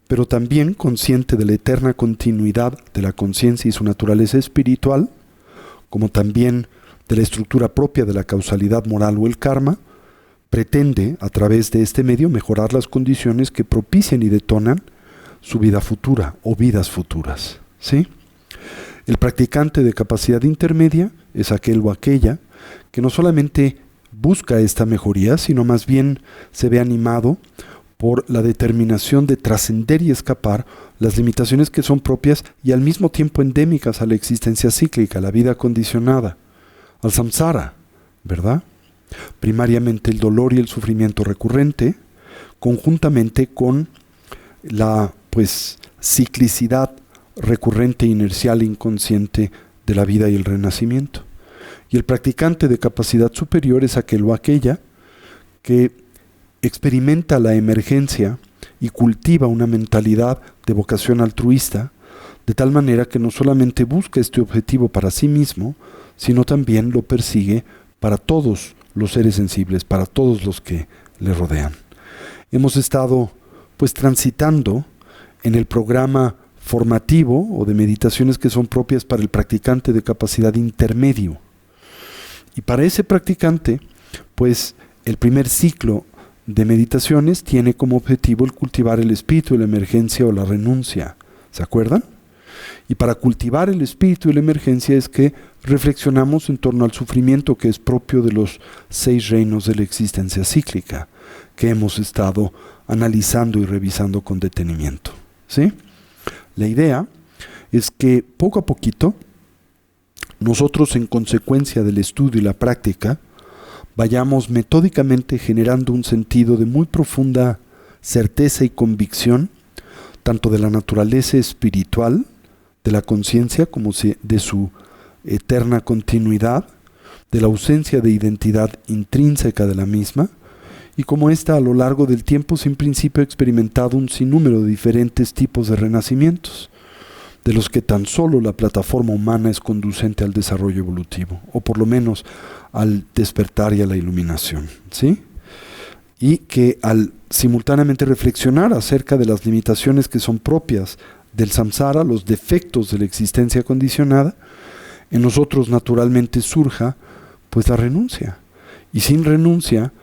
pero también consciente de la eterna continuidad de la conciencia y su naturaleza espiritual, como también de la estructura propia de la causalidad moral o el karma, pretende a través de este medio mejorar las condiciones que propician y detonan su vida futura o vidas futuras. ¿Sí? El practicante de capacidad intermedia es aquel o aquella que no solamente busca esta mejoría, sino más bien se ve animado por la determinación de trascender y escapar las limitaciones que son propias y al mismo tiempo endémicas a la existencia cíclica, a la vida condicionada, al samsara, ¿verdad? Primariamente el dolor y el sufrimiento recurrente, conjuntamente con la ciclicidad recurrente, inercial e inconsciente de la vida y el renacimiento. Y el practicante de capacidad superior es aquel o aquella que experimenta la emergencia y cultiva una mentalidad de vocación altruista, de tal manera que no solamente busca este objetivo para sí mismo, sino también lo persigue para todos los seres sensibles, para todos los que le rodean. Hemos estado transitando en el programa formativo o de meditaciones que son propias para el practicante de capacidad intermedio. Y para ese practicante, el primer ciclo de meditaciones tiene como objetivo el cultivar el espíritu de la emergencia o la renuncia. ¿Se acuerdan? Y para cultivar el espíritu de la emergencia es que reflexionamos en torno al sufrimiento que es propio de los 6 reinos de la existencia cíclica, que hemos estado analizando y revisando con detenimiento. ¿Sí? La idea es que poco a poquito, nosotros, en consecuencia del estudio y la práctica, vayamos metódicamente generando un sentido de muy profunda certeza y convicción, tanto de la naturaleza espiritual de la conciencia como de su eterna continuidad, de la ausencia de identidad intrínseca de la misma, y como ésta a lo largo del tiempo sin principio ha experimentado un sinnúmero de diferentes tipos de renacimientos, de los que tan solo la plataforma humana es conducente al desarrollo evolutivo, o por lo menos al despertar y a la iluminación, ¿sí? Y que al simultáneamente reflexionar acerca de las limitaciones que son propias del samsara, los defectos de la existencia condicionada, en nosotros naturalmente surja la renuncia. Y sin renuncia,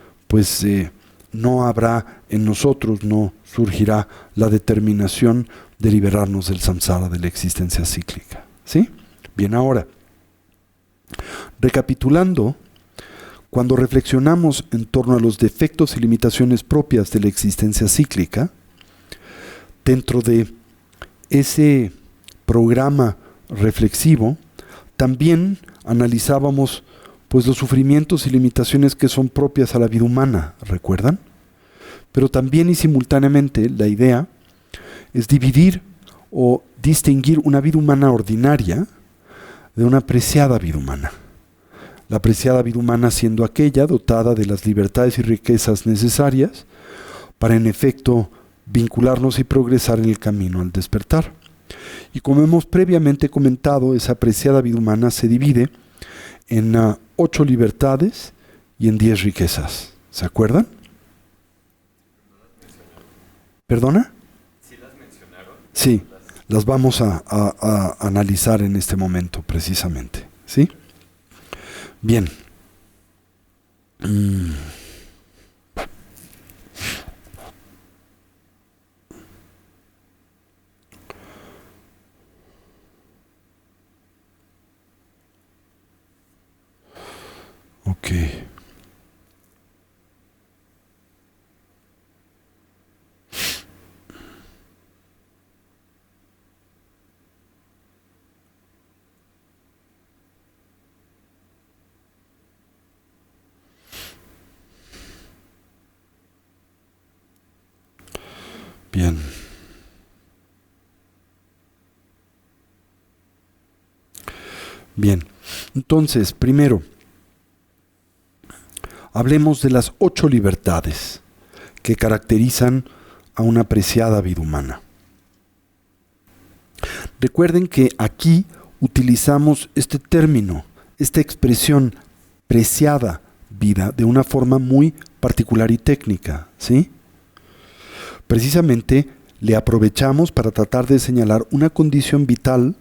no habrá en nosotros, no surgirá la determinación de liberarnos del samsara, de la existencia cíclica. ¿Sí? Bien, ahora, recapitulando cuando reflexionamos en torno a los defectos y limitaciones propias de la existencia cíclica, dentro de ese programa reflexivo, también analizábamos pues los sufrimientos y limitaciones que son propias a la vida humana, ¿recuerdan? Pero también y simultáneamente la idea es dividir o distinguir una vida humana ordinaria de una preciada vida humana. La preciada vida humana siendo aquella dotada de las libertades y riquezas necesarias para en efecto vincularnos y progresar en el camino al despertar. Y como hemos previamente comentado, esa preciada vida humana se divide en 8 libertades y en 10 riquezas. ¿Se acuerdan? ¿Perdona? ¿Sí las mencionaron? Sí, las vamos a analizar en este momento precisamente. ¿Sí? Bien. Ok. Bien. Bien. Entonces, primero, hablemos de las 8 libertades que caracterizan a una preciada vida humana. Recuerden que aquí utilizamos este término, esta expresión preciada vida, de una forma muy particular y técnica, ¿sí? Precisamente le aprovechamos para tratar de señalar una condición vital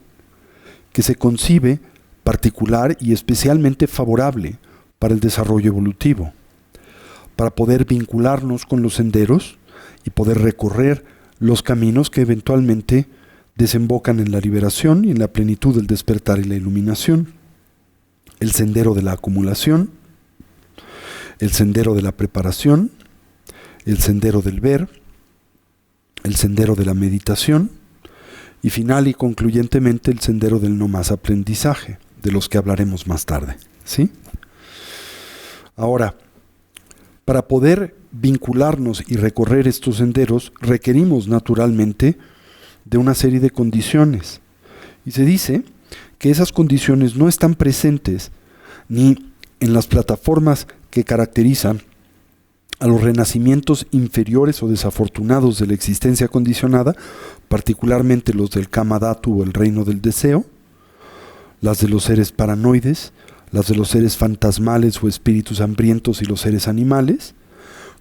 que se concibe particular y especialmente favorable para el desarrollo evolutivo, para poder vincularnos con los senderos y poder recorrer los caminos que eventualmente desembocan en la liberación y en la plenitud del despertar y la iluminación. El sendero de la acumulación, el sendero de la preparación, el sendero del ver, el sendero de la meditación y final y concluyentemente el sendero del no más aprendizaje, de los que hablaremos más tarde, ¿sí? Ahora, para poder vincularnos y recorrer estos senderos requerimos naturalmente de una serie de condiciones. Y se dice que esas condiciones no están presentes ni en las plataformas que caracterizan a los renacimientos inferiores o desafortunados de la existencia condicionada, particularmente los del Kama Dhatu o el reino del deseo, las de los seres paranoides, las de los seres fantasmales o espíritus hambrientos y los seres animales,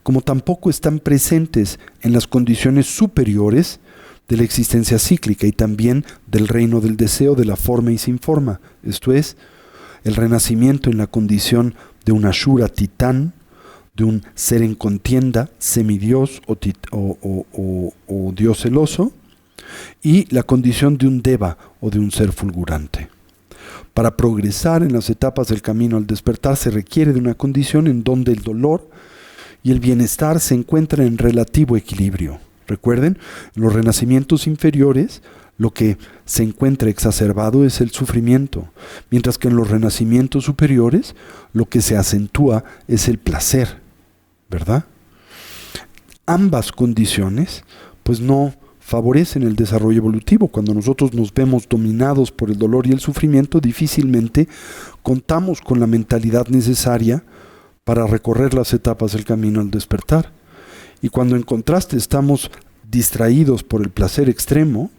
como tampoco están presentes en las condiciones superiores de la existencia cíclica y también del reino del deseo de la forma y sin forma, esto es, el renacimiento en la condición de un Ashura titán, de un ser en contienda, semidios o dios celoso, y la condición de un Deva o de un ser fulgurante. Para progresar en las etapas del camino al despertar se requiere de una condición en donde el dolor y el bienestar se encuentran en relativo equilibrio. Recuerden, en los renacimientos inferiores lo que se encuentra exacerbado es el sufrimiento, mientras que en los renacimientos superiores lo que se acentúa es el placer, ¿verdad? Ambas condiciones pues no favorecen el desarrollo evolutivo. Cuando nosotros nos vemos dominados por el dolor y el sufrimiento, difícilmente contamos con la mentalidad necesaria para recorrer las etapas del camino al despertar. Y cuando en contraste estamos distraídos por el placer extremo,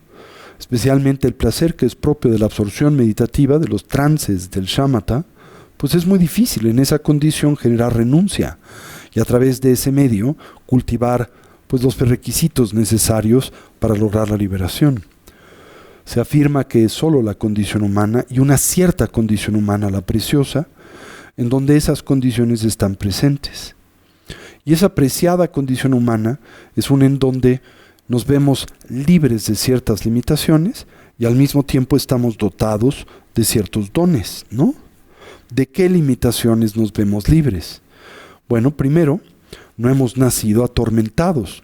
especialmente el placer que es propio de la absorción meditativa, de los trances del shamatha, pues es muy difícil en esa condición generar renuncia y a través de ese medio cultivar pues los requisitos necesarios para lograr la liberación. Se afirma que es solo la condición humana y una cierta condición humana, la preciosa, en donde esas condiciones están presentes. Y esa preciada condición humana es una en donde nos vemos libres de ciertas limitaciones y al mismo tiempo estamos dotados de ciertos dones, ¿no? ¿de qué limitaciones nos vemos libres? Bueno, primero, no hemos nacido atormentados.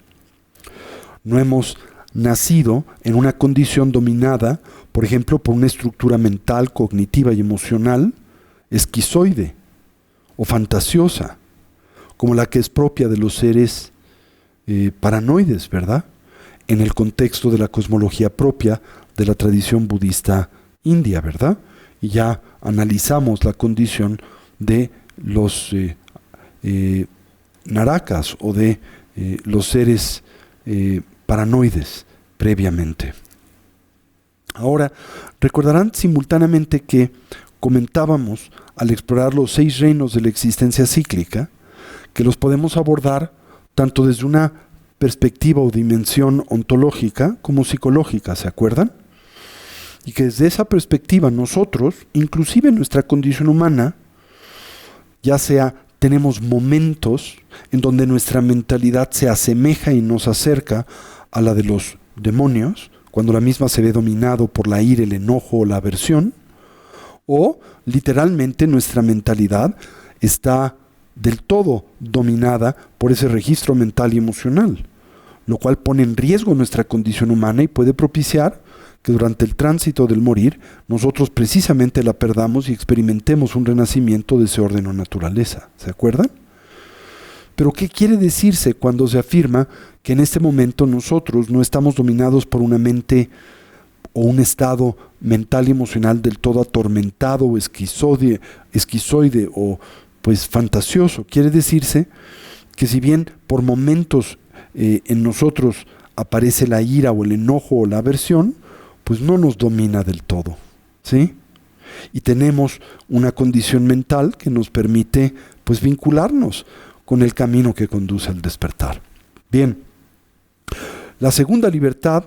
No hemos nacido en una condición dominada, por ejemplo, por una estructura mental, cognitiva y emocional esquizoide o fantasiosa, como la que es propia de los seres paranoides, ¿verdad? En el contexto de la cosmología propia de la tradición budista india, ¿verdad? Y ya analizamos la condición de los narakas o de los seres paranoides previamente. Ahora, recordarán simultáneamente que comentábamos al explorar los 6 reinos de la existencia cíclica, que los podemos abordar tanto desde una perspectiva o dimensión ontológica como psicológica, ¿se acuerdan? Y que desde esa perspectiva nosotros, inclusive en nuestra condición humana, ya sea tenemos momentos en donde nuestra mentalidad se asemeja y nos acerca a la de los demonios, cuando la misma se ve dominado por la ira, el enojo o la aversión, o literalmente nuestra mentalidad está del todo dominada por ese registro mental y emocional, lo cual pone en riesgo nuestra condición humana y puede propiciar que durante el tránsito del morir nosotros precisamente la perdamos y experimentemos un renacimiento de ese orden o naturaleza. ¿Se acuerdan? Pero ¿qué quiere decirse cuando se afirma que en este momento nosotros no estamos dominados por una mente o un estado mental y emocional del todo atormentado o esquizoide o pues fantasioso? Quiere decirse que si bien por momentos en nosotros aparece la ira o el enojo o la aversión, pues no nos domina del todo, ¿sí? Y tenemos una condición mental que nos permite pues vincularnos con el camino que conduce al despertar. Bien, la segunda libertad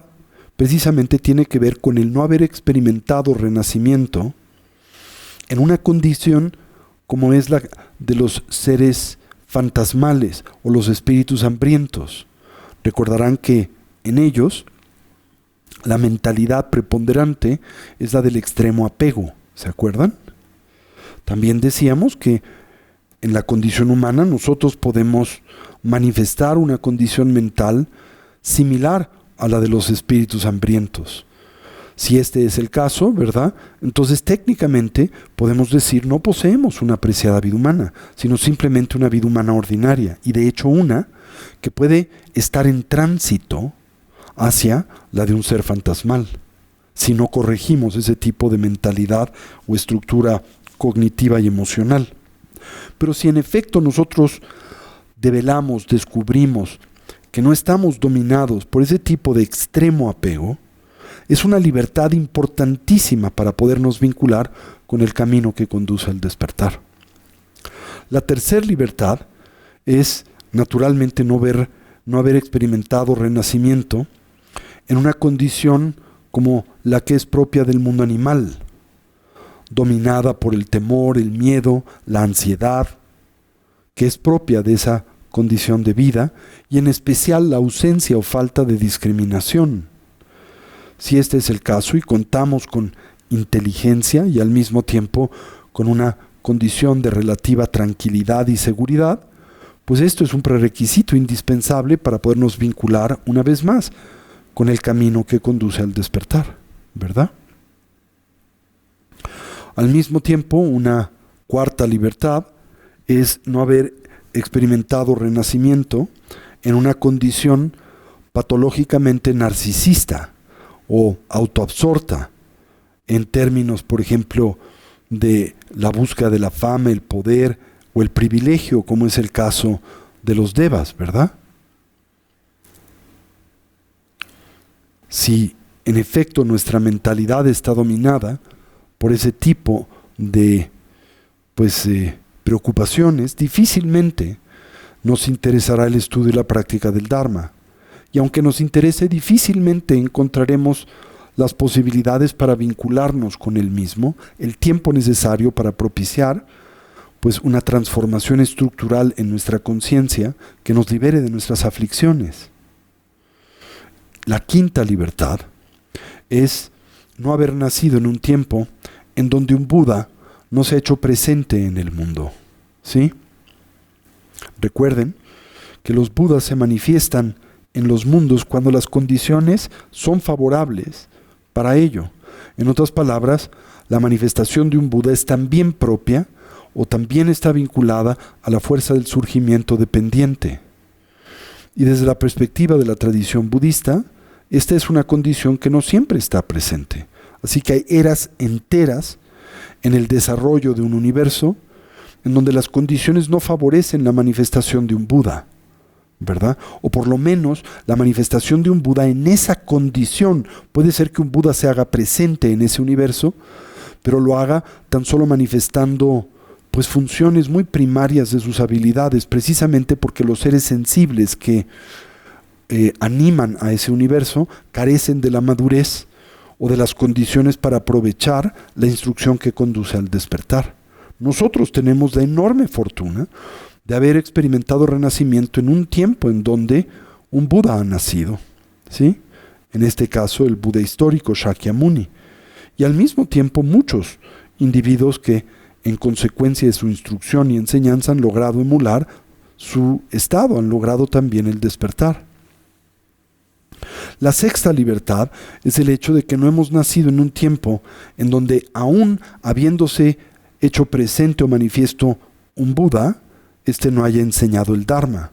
precisamente tiene que ver con el no haber experimentado renacimiento en una condición como es la de los seres fantasmales o los espíritus hambrientos. Recordarán que en ellos la mentalidad preponderante es la del extremo apego, ¿se acuerdan? También decíamos que en la condición humana nosotros podemos manifestar una condición mental similar a la de los espíritus hambrientos. Si este es el caso, ¿verdad? Entonces técnicamente podemos decir no poseemos una apreciada vida humana, sino simplemente una vida humana ordinaria, y de hecho una que puede estar en tránsito hacia la de un ser fantasmal, si no corregimos ese tipo de mentalidad o estructura cognitiva y emocional. Pero si en efecto nosotros develamos, descubrimos que no estamos dominados por ese tipo de extremo apego, es una libertad importantísima para podernos vincular con el camino que conduce al despertar. La tercera libertad es naturalmente no haber experimentado renacimiento en una condición como la que es propia del mundo animal, dominada por el temor, el miedo, la ansiedad, que es propia de esa condición de vida, y en especial la ausencia o falta de discriminación. Si este es el caso y contamos con inteligencia y al mismo tiempo con una condición de relativa tranquilidad y seguridad, pues esto es un prerequisito indispensable para podernos vincular una vez más con el camino que conduce al despertar, ¿verdad? Al mismo tiempo, una cuarta libertad es no haber experimentado renacimiento en una condición patológicamente narcisista o autoabsorta, en términos, por ejemplo, de la búsqueda de la fama, el poder o el privilegio, como es el caso de los devas, ¿verdad? Si en efecto nuestra mentalidad está dominada por ese tipo de preocupaciones, difícilmente nos interesará el estudio y la práctica del Dharma. Y aunque nos interese, difícilmente encontraremos las posibilidades para vincularnos con él mismo, el tiempo necesario para propiciar pues una transformación estructural en nuestra conciencia que nos libere de nuestras aflicciones. La quinta libertad es no haber nacido en un tiempo en donde un Buda no se ha hecho presente en el mundo. ¿Sí? Recuerden que los Budas se manifiestan en los mundos cuando las condiciones son favorables para ello. En otras palabras, la manifestación de un Buda es también propia o también está vinculada a la fuerza del surgimiento dependiente. Y desde la perspectiva de la tradición budista, esta es una condición que no siempre está presente. Así que hay eras enteras en el desarrollo de un universo en donde las condiciones no favorecen la manifestación de un Buda, ¿verdad? O por lo menos la manifestación de un Buda en esa condición. Puede ser que un Buda se haga presente en ese universo, pero lo haga tan solo manifestando pues funciones muy primarias de sus habilidades, precisamente porque los seres sensibles que animan a ese universo carecen de la madurez o de las condiciones para aprovechar la instrucción que conduce al despertar. Nosotros tenemos la enorme fortuna de haber experimentado renacimiento en un tiempo en donde un Buda ha nacido, ¿sí? En este caso el Buda histórico Shakyamuni, y al mismo tiempo muchos individuos que en consecuencia de su instrucción y enseñanza han logrado emular su estado, han logrado también el despertar. La sexta libertad es el hecho de que no hemos nacido en un tiempo en donde, aún habiéndose hecho presente o manifiesto un Buda, éste no haya enseñado el Dharma.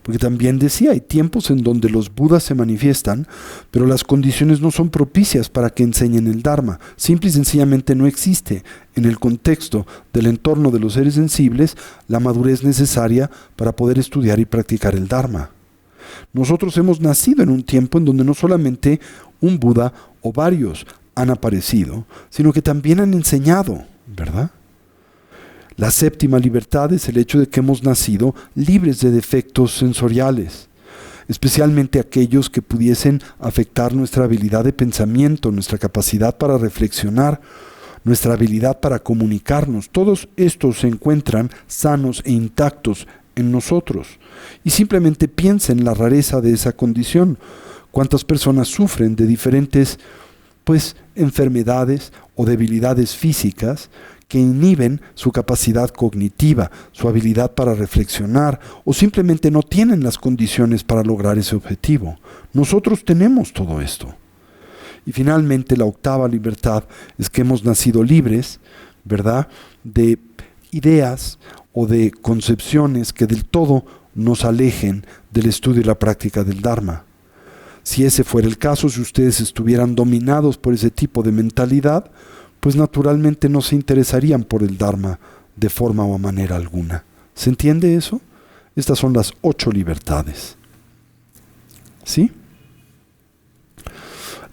Porque también decía, hay tiempos en donde los Budas se manifiestan, pero las condiciones no son propicias para que enseñen el Dharma. Simple y sencillamente no existe en el contexto del entorno de los seres sensibles la madurez necesaria para poder estudiar y practicar el Dharma. Nosotros hemos nacido en un tiempo en donde no solamente un Buda o varios han aparecido, sino que también han enseñado, ¿verdad? La séptima libertad es el hecho de que hemos nacido libres de defectos sensoriales, especialmente aquellos que pudiesen afectar nuestra habilidad de pensamiento, nuestra capacidad para reflexionar, nuestra habilidad para comunicarnos. Todos estos se encuentran sanos e intactos en nosotros. Y simplemente piensa en la rareza de esa condición. ¿Cuántas personas sufren de diferentes enfermedades o debilidades físicas que inhiben su capacidad cognitiva, su habilidad para reflexionar, o simplemente no tienen las condiciones para lograr ese objetivo? Nosotros tenemos todo esto. Y finalmente la octava libertad es que hemos nacido libres, ¿verdad?, de ideas o de concepciones que del todo nos alejen del estudio y la práctica del Dharma. Si ese fuera el caso, si ustedes estuvieran dominados por ese tipo de mentalidad, pues naturalmente no se interesarían por el Dharma de forma o manera alguna. ¿Se entiende eso? Estas son las 8 libertades. ¿Sí?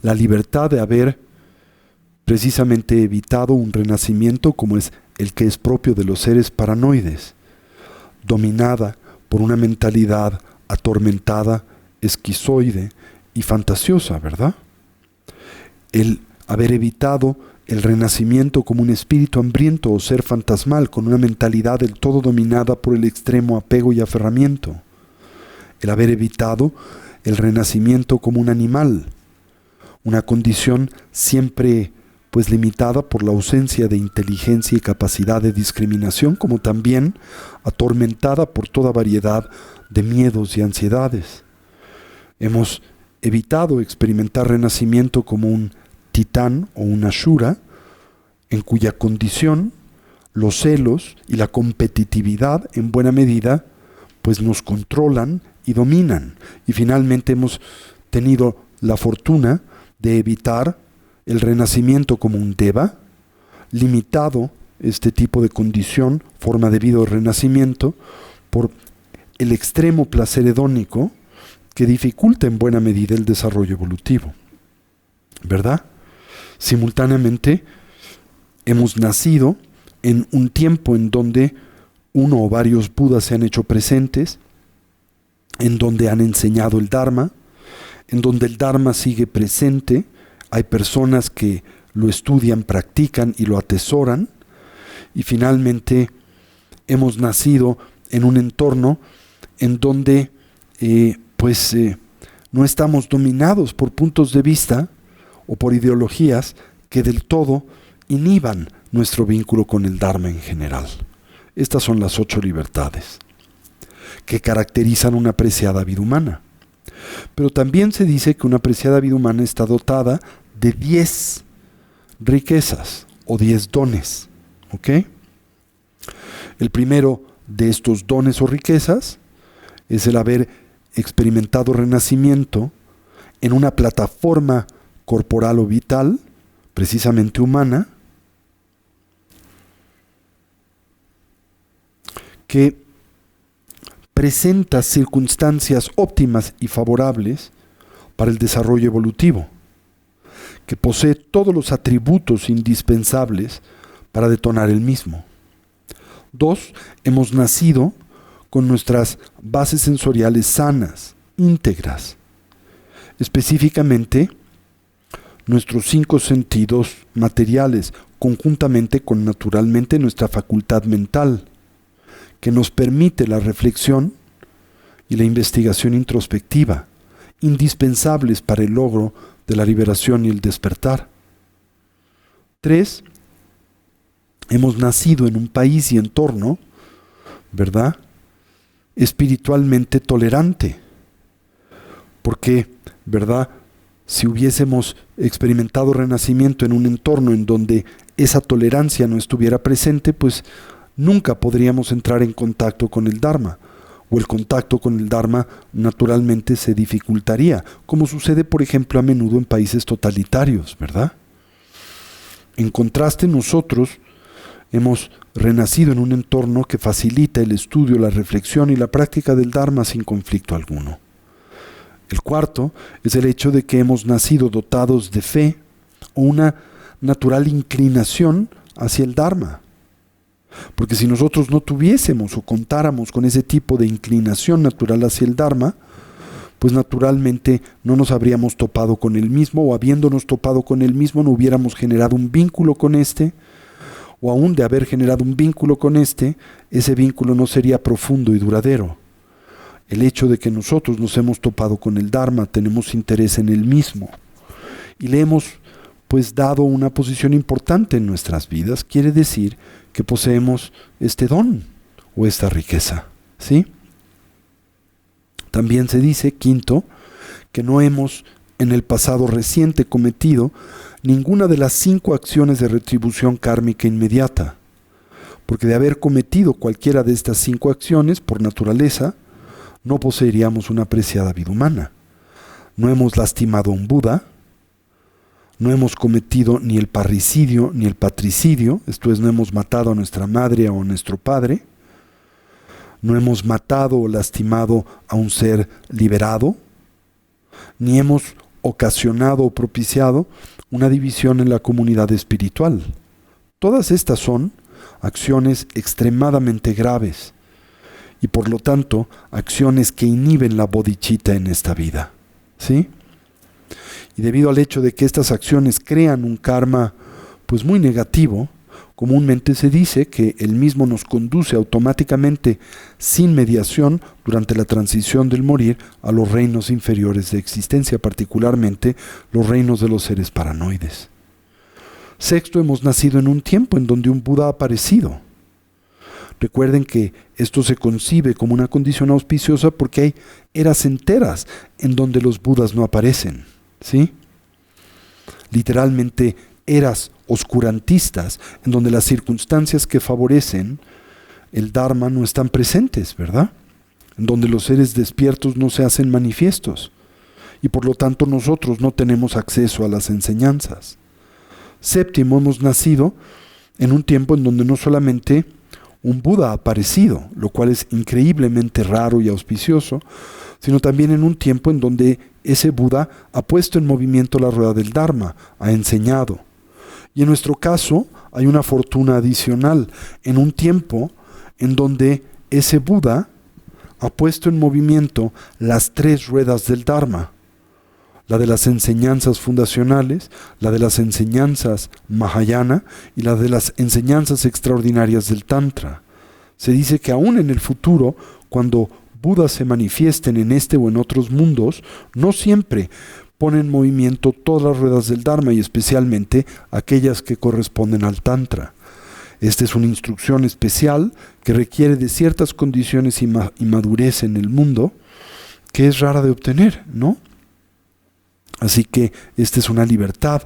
La libertad de haber precisamente evitado un renacimiento como es el que es propio de los seres paranoides, dominada por una mentalidad atormentada, esquizoide y fantasiosa, ¿verdad? El haber evitado el renacimiento como un espíritu hambriento o ser fantasmal con una mentalidad del todo dominada por el extremo apego y aferramiento. El haber evitado el renacimiento como un animal, una condición siempre limitada por la ausencia de inteligencia y capacidad de discriminación, como también atormentada por toda variedad de miedos y ansiedades. Hemos evitado experimentar renacimiento como un titán o una ashura, en cuya condición los celos y la competitividad en buena medida nos controlan y dominan. Y finalmente hemos tenido la fortuna de evitar el renacimiento como un deva, limitado este tipo de condición, forma de vida o renacimiento, por el extremo placer hedónico que dificulta en buena medida el desarrollo evolutivo, ¿verdad? Simultáneamente, hemos nacido en un tiempo en donde uno o varios Budas se han hecho presentes, en donde han enseñado el Dharma, en donde el Dharma sigue presente. Hay personas que lo estudian, practican y lo atesoran. Y finalmente hemos nacido en un entorno en donde no estamos dominados por puntos de vista o por ideologías que del todo inhiban nuestro vínculo con el Dharma en general. Estas son las 8 libertades que caracterizan una preciada vida humana. Pero también se dice que una preciada vida humana está dotada de 10 riquezas o 10 dones. ¿Ok? El primero de estos dones o riquezas es el haber experimentado renacimiento en una plataforma corporal o vital, precisamente humana, que presenta circunstancias óptimas y favorables para el desarrollo evolutivo, que posee todos los atributos indispensables para detonar el mismo. 2, hemos nacido con nuestras bases sensoriales sanas, íntegras, específicamente nuestros 5 sentidos materiales, conjuntamente con naturalmente nuestra facultad mental, que nos permite la reflexión y la investigación introspectiva, indispensables para el logro de la liberación y el despertar. 3, hemos nacido en un país y entorno, ¿verdad?, espiritualmente tolerante, porque, ¿verdad?, si hubiésemos experimentado renacimiento en un entorno en donde esa tolerancia no estuviera presente, pues nunca podríamos entrar en contacto con el Dharma, o el contacto con el Dharma naturalmente se dificultaría, como sucede, por ejemplo, a menudo en países totalitarios, ¿verdad? En contraste, nosotros hemos renacido en un entorno que facilita el estudio, la reflexión y la práctica del Dharma sin conflicto alguno. El cuarto es el hecho de que hemos nacido dotados de fe o una natural inclinación hacia el Dharma. Porque si nosotros no tuviésemos o contáramos con ese tipo de inclinación natural hacia el Dharma, pues naturalmente no nos habríamos topado con el mismo, o habiéndonos topado con el mismo no hubiéramos generado un vínculo con este, o aún de haber generado un vínculo con este, ese vínculo no sería profundo y duradero. El hecho de que nosotros nos hemos topado con el Dharma, tenemos interés en el mismo, y le hemos pues dado una posición importante en nuestras vidas, quiere decir que poseemos este don o esta riqueza, ¿sí? También se dice, quinto, que no hemos en el pasado reciente cometido ninguna de las 5 acciones de retribución kármica inmediata, porque de haber cometido cualquiera de estas 5 acciones, por naturaleza, no poseeríamos una apreciada vida humana. No hemos lastimado a un Buda, no hemos cometido ni el parricidio ni el patricidio, esto es, no hemos matado a nuestra madre o a nuestro padre, no hemos matado o lastimado a un ser liberado, ni hemos ocasionado o propiciado una división en la comunidad espiritual. Todas estas son acciones extremadamente graves y por lo tanto acciones que inhiben la bodhicitta en esta vida, ¿sí? Y debido al hecho de que estas acciones crean un karma pues muy negativo, comúnmente se dice que el mismo nos conduce automáticamente, sin mediación, durante la transición del morir, a los reinos inferiores de existencia, particularmente los reinos de los seres paranoides. Sexto, hemos nacido en un tiempo en donde un Buda ha aparecido. Recuerden que esto se concibe como una condición auspiciosa porque hay eras enteras en donde los Budas no aparecen, ¿sí? Literalmente eras oscurantistas en donde las circunstancias que favorecen el Dharma no están presentes, ¿verdad? En donde los seres despiertos no se hacen manifiestos y por lo tanto nosotros no tenemos acceso a las enseñanzas. Séptimo, hemos nacido en un tiempo en donde no solamente un Buda ha aparecido, lo cual es increíblemente raro y auspicioso, sino también en un tiempo en donde ese Buda ha puesto en movimiento la rueda del Dharma, ha enseñado. Y en nuestro caso hay una fortuna adicional, en un tiempo en donde ese Buda ha puesto en movimiento las 3 ruedas del Dharma, la de las enseñanzas fundacionales, la de las enseñanzas Mahayana y la de las enseñanzas extraordinarias del Tantra. Se dice que aún en el futuro, cuando Budas se manifiesten en este o en otros mundos, no siempre pone en movimiento todas las ruedas del Dharma y especialmente aquellas que corresponden al Tantra. Esta es una instrucción especial que requiere de ciertas condiciones y madurez en el mundo que es rara de obtener, ¿no? Así que esta es una libertad,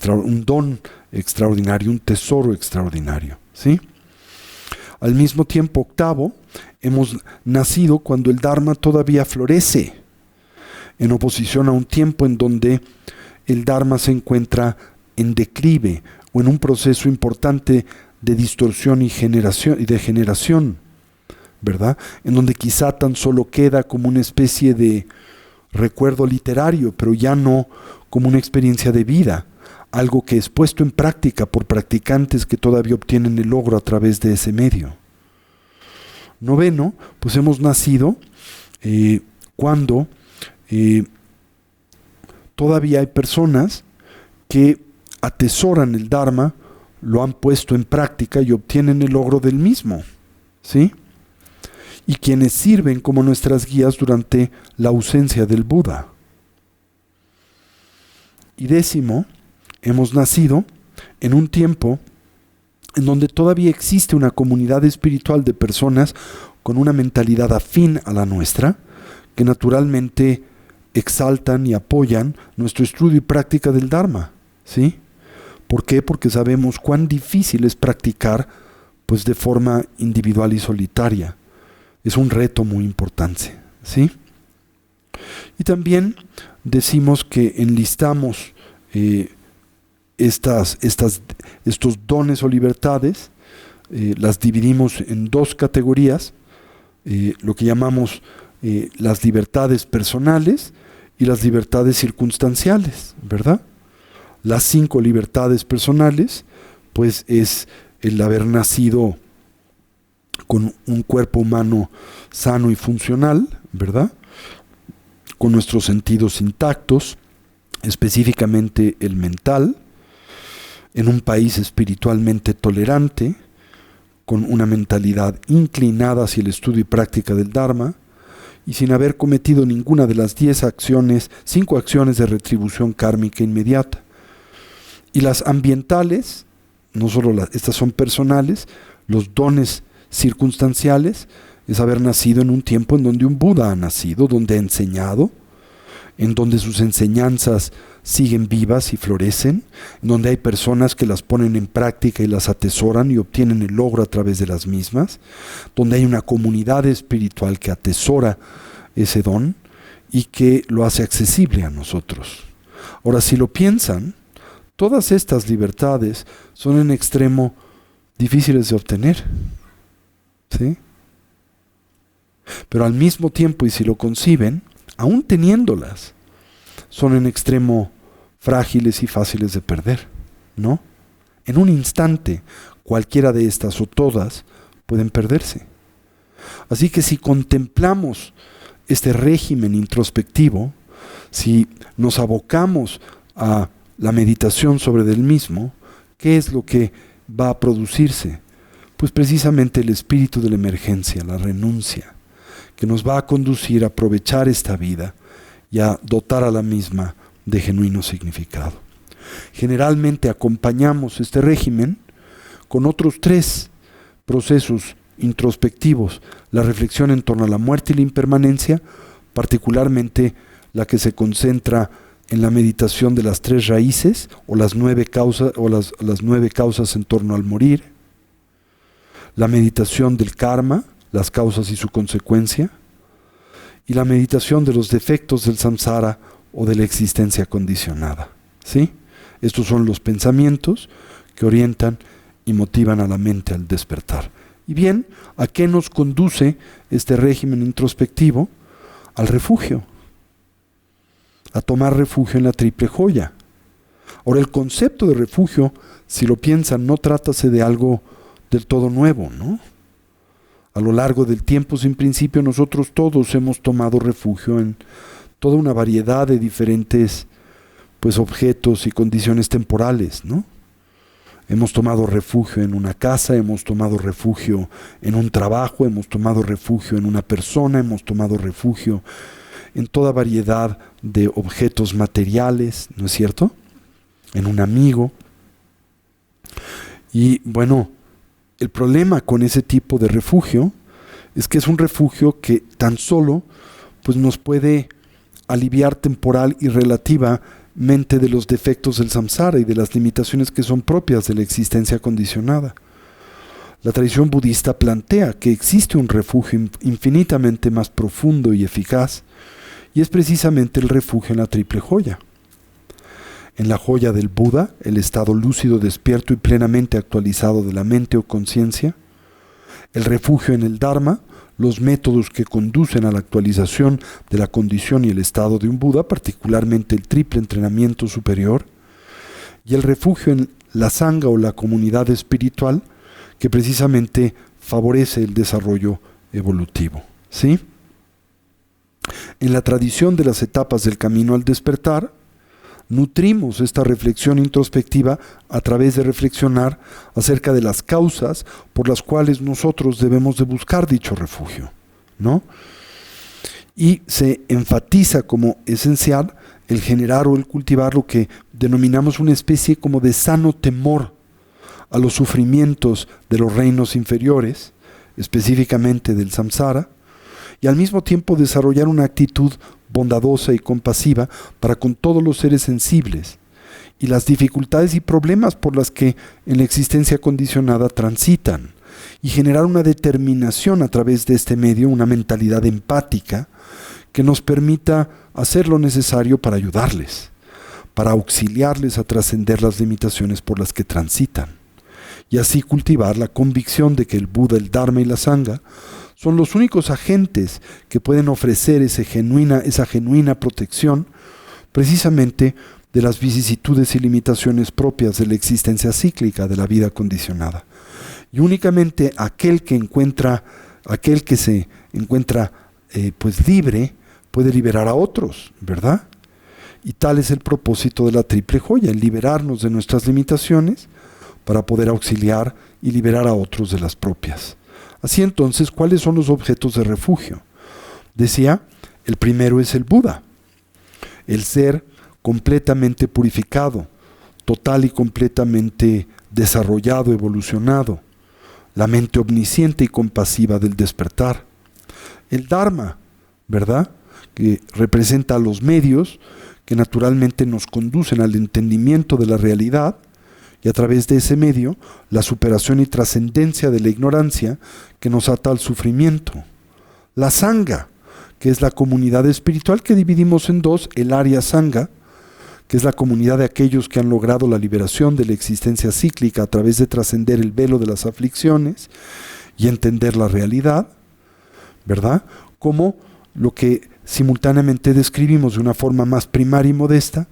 un don extraordinario, un tesoro extraordinario, ¿sí? Al mismo tiempo, octavo, hemos nacido cuando el Dharma todavía florece, en oposición a un tiempo en donde el Dharma se encuentra en declive o en un proceso importante de distorsión y degeneración, ¿verdad? En donde quizá tan solo queda como una especie de recuerdo literario, pero ya no como una experiencia de vida, algo que es puesto en práctica por practicantes que todavía obtienen el logro a través de ese medio. Noveno, pues hemos nacido cuando todavía hay personas que atesoran el Dharma, lo han puesto en práctica y obtienen el logro del mismo, ¿sí? Y quienes sirven como nuestras guías durante la ausencia del Buda. Y décimo, hemos nacido en un tiempo en donde todavía existe una comunidad espiritual de personas con una mentalidad afín a la nuestra, que naturalmente exaltan y apoyan nuestro estudio y práctica del Dharma, ¿sí? ¿Por qué? Porque sabemos cuán difícil es practicar pues de forma individual y solitaria. Es un reto muy importante, ¿sí? Y también decimos que enlistamos estos dones o libertades, las dividimos en dos categorías, lo que llamamos las libertades personales y las libertades circunstanciales, ¿verdad? Las 5 libertades personales, pues es el haber nacido con un cuerpo humano sano y funcional, ¿verdad? Con nuestros sentidos intactos, específicamente el mental, en un país espiritualmente tolerante, con una mentalidad inclinada hacia el estudio y práctica del Dharma, y sin haber cometido ninguna de las 5 acciones de retribución kármica inmediata. Y las ambientales, no solo estas son personales, los dones circunstanciales, es haber nacido en un tiempo en donde un Buda ha nacido, donde ha enseñado, en donde sus enseñanzas siguen vivas y florecen, en donde hay personas que las ponen en práctica y las atesoran y obtienen el logro a través de las mismas, donde hay una comunidad espiritual que atesora ese don y que lo hace accesible a nosotros. Ahora, si lo piensan, todas estas libertades son en extremo difíciles de obtener, ¿sí? Pero al mismo tiempo, y si lo conciben, aún teniéndolas, son en extremo frágiles y fáciles de perder, ¿no? En un instante, cualquiera de estas o todas pueden perderse. Así que si contemplamos este régimen introspectivo, si nos abocamos a la meditación sobre el mismo, ¿qué es lo que va a producirse? Pues precisamente el espíritu de la emergencia, la renuncia, que nos va a conducir a aprovechar esta vida y a dotar a la misma de genuino significado. Generalmente acompañamos este régimen con otros 3 procesos introspectivos: la reflexión en torno a la muerte y la impermanencia, particularmente la que se concentra en la meditación de las 3 raíces o las 9 causas las 9 causas en torno al morir, la meditación del karma, las causas y su consecuencia, y la meditación de los defectos del samsara o de la existencia condicionada, ¿sí? Estos son los pensamientos que orientan y motivan a la mente al despertar. Y bien, ¿a qué nos conduce este régimen introspectivo? Al refugio, a tomar refugio en la triple joya. Ahora, el concepto de refugio, si lo piensan, no trátase de algo del todo nuevo, ¿no? A lo largo del tiempo, sin principio, nosotros todos hemos tomado refugio en toda una variedad de diferentes objetos y condiciones temporales, ¿no? Hemos tomado refugio en una casa, hemos tomado refugio en un trabajo, hemos tomado refugio en una persona, hemos tomado refugio en toda variedad de objetos materiales, ¿no es cierto? En un amigo. Y bueno, el problema con ese tipo de refugio es que es un refugio que tan solo pues, nos puede aliviar temporal y relativamente de los defectos del samsara y de las limitaciones que son propias de la existencia condicionada. La tradición budista plantea que existe un refugio infinitamente más profundo y eficaz, y es precisamente el refugio en la triple joya. En la joya del Buda, el estado lúcido, despierto y plenamente actualizado de la mente o conciencia. El refugio en el Dharma, los métodos que conducen a la actualización de la condición y el estado de un Buda, particularmente el triple entrenamiento superior. Y el refugio en la Sangha o la comunidad espiritual, que precisamente favorece el desarrollo evolutivo. ¿Sí? En la tradición de las etapas del camino al despertar, nutrimos esta reflexión introspectiva a través de reflexionar acerca de las causas por las cuales nosotros debemos de buscar dicho refugio, ¿no? Y se enfatiza como esencial el generar o el cultivar lo que denominamos una especie como de sano temor a los sufrimientos de los reinos inferiores, específicamente del samsara, y al mismo tiempo desarrollar una actitud bondadosa y compasiva para con todos los seres sensibles y las dificultades y problemas por las que en la existencia condicionada transitan, y generar una determinación a través de este medio, una mentalidad empática que nos permita hacer lo necesario para ayudarles, para auxiliarles a trascender las limitaciones por las que transitan, y así cultivar la convicción de que el Buda, el Dharma y la Sangha son los únicos agentes que pueden ofrecer esa genuina protección precisamente de las vicisitudes y limitaciones propias de la existencia cíclica de la vida condicionada. Y únicamente aquel que se encuentra pues libre puede liberar a otros, ¿verdad? Y tal es el propósito de la triple joya, el liberarnos de nuestras limitaciones para poder auxiliar y liberar a otros de las propias. Así entonces, ¿cuáles son los objetos de refugio? Decía, el primero es el Buda, el ser completamente purificado, total y completamente desarrollado, evolucionado, la mente omnisciente y compasiva del despertar. El Dharma, ¿verdad?, que representa los medios que naturalmente nos conducen al entendimiento de la realidad, y a través de ese medio, la superación y trascendencia de la ignorancia que nos ata al sufrimiento. La Sangha, que es la comunidad espiritual que dividimos en dos, el Arya Sangha, que es la comunidad de aquellos que han logrado la liberación de la existencia cíclica a través de trascender el velo de las aflicciones y entender la realidad, ¿verdad? Como lo que simultáneamente describimos de una forma más primaria y modesta,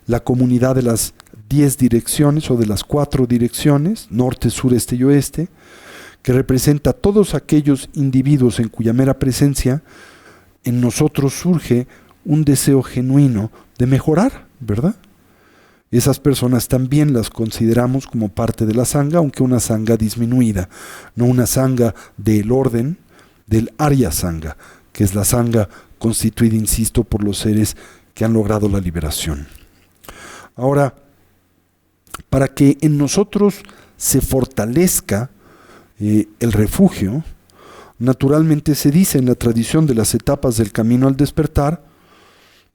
la comunidad de las 10 direcciones o de las 4 direcciones, norte, sur, este y oeste, que representa a todos aquellos individuos en cuya mera presencia en nosotros surge un deseo genuino de mejorar, ¿verdad? Esas personas también las consideramos como parte de la Sangha, aunque una Sangha disminuida, no una Sangha del orden del Arya Sangha, que es la Sangha constituida, insisto, por los seres que han logrado la liberación. Ahora, para que en nosotros se fortalezca el refugio, naturalmente se dice en la tradición de las etapas del camino al despertar,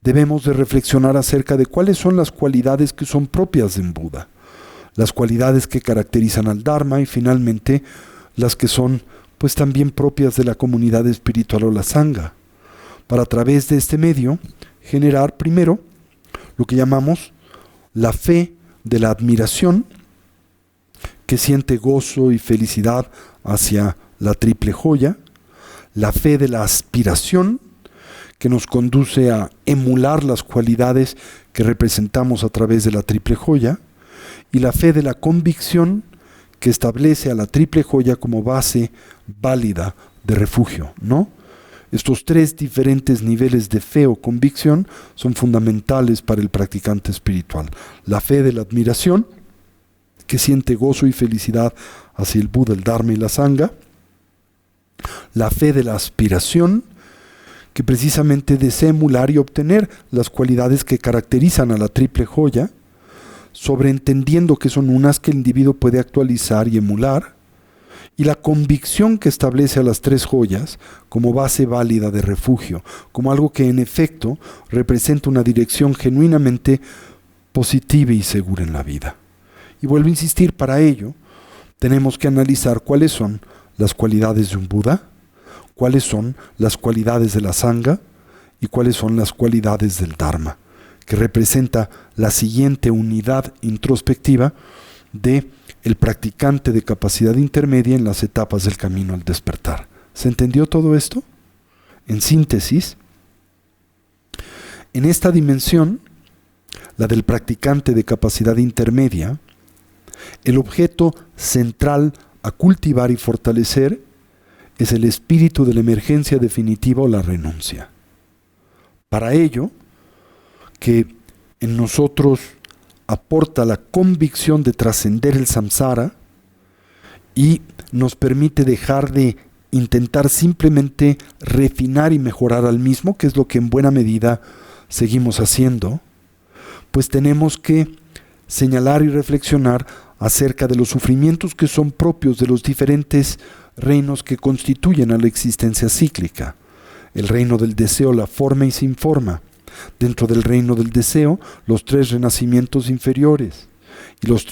debemos de reflexionar acerca de cuáles son las cualidades que son propias de un Buda, las cualidades que caracterizan al Dharma y finalmente las que son pues también propias de la comunidad espiritual o la Sangha, para a través de este medio generar primero lo que llamamos la fe de la admiración, que siente gozo y felicidad hacia la triple joya, la fe de la aspiración, que nos conduce a emular las cualidades que representamos a través de la triple joya, y la fe de la convicción, que establece a la triple joya como base válida de refugio, ¿no? Estos 3 diferentes niveles de fe o convicción son fundamentales para el practicante espiritual. La fe de la admiración, que siente gozo y felicidad hacia el Buda, el Dharma y la Sangha. La fe de la aspiración, que precisamente desea emular y obtener las cualidades que caracterizan a la triple joya, sobreentendiendo que son unas que el individuo puede actualizar y emular, y la convicción que establece a las tres joyas como base válida de refugio, como algo que en efecto representa una dirección genuinamente positiva y segura en la vida. Y vuelvo a insistir, para ello tenemos que analizar cuáles son las cualidades de un Buda, cuáles son las cualidades de la Sangha y cuáles son las cualidades del Dharma, que representa la siguiente unidad introspectiva de el practicante de capacidad intermedia en las etapas del camino al despertar. ¿Se entendió todo esto? En síntesis, en esta dimensión, la del practicante de capacidad intermedia, el objeto central a cultivar y fortalecer es el espíritu de la emergencia definitiva o la renuncia. Para ello, que en nosotros aporta la convicción de trascender el samsara y nos permite dejar de intentar simplemente refinar y mejorar al mismo, que es lo que en buena medida seguimos haciendo, pues tenemos que señalar y reflexionar acerca de los sufrimientos que son propios de los diferentes reinos que constituyen a la existencia cíclica. El reino del deseo, la forma y sin forma. Dentro del reino del deseo, los tres renacimientos inferiores y los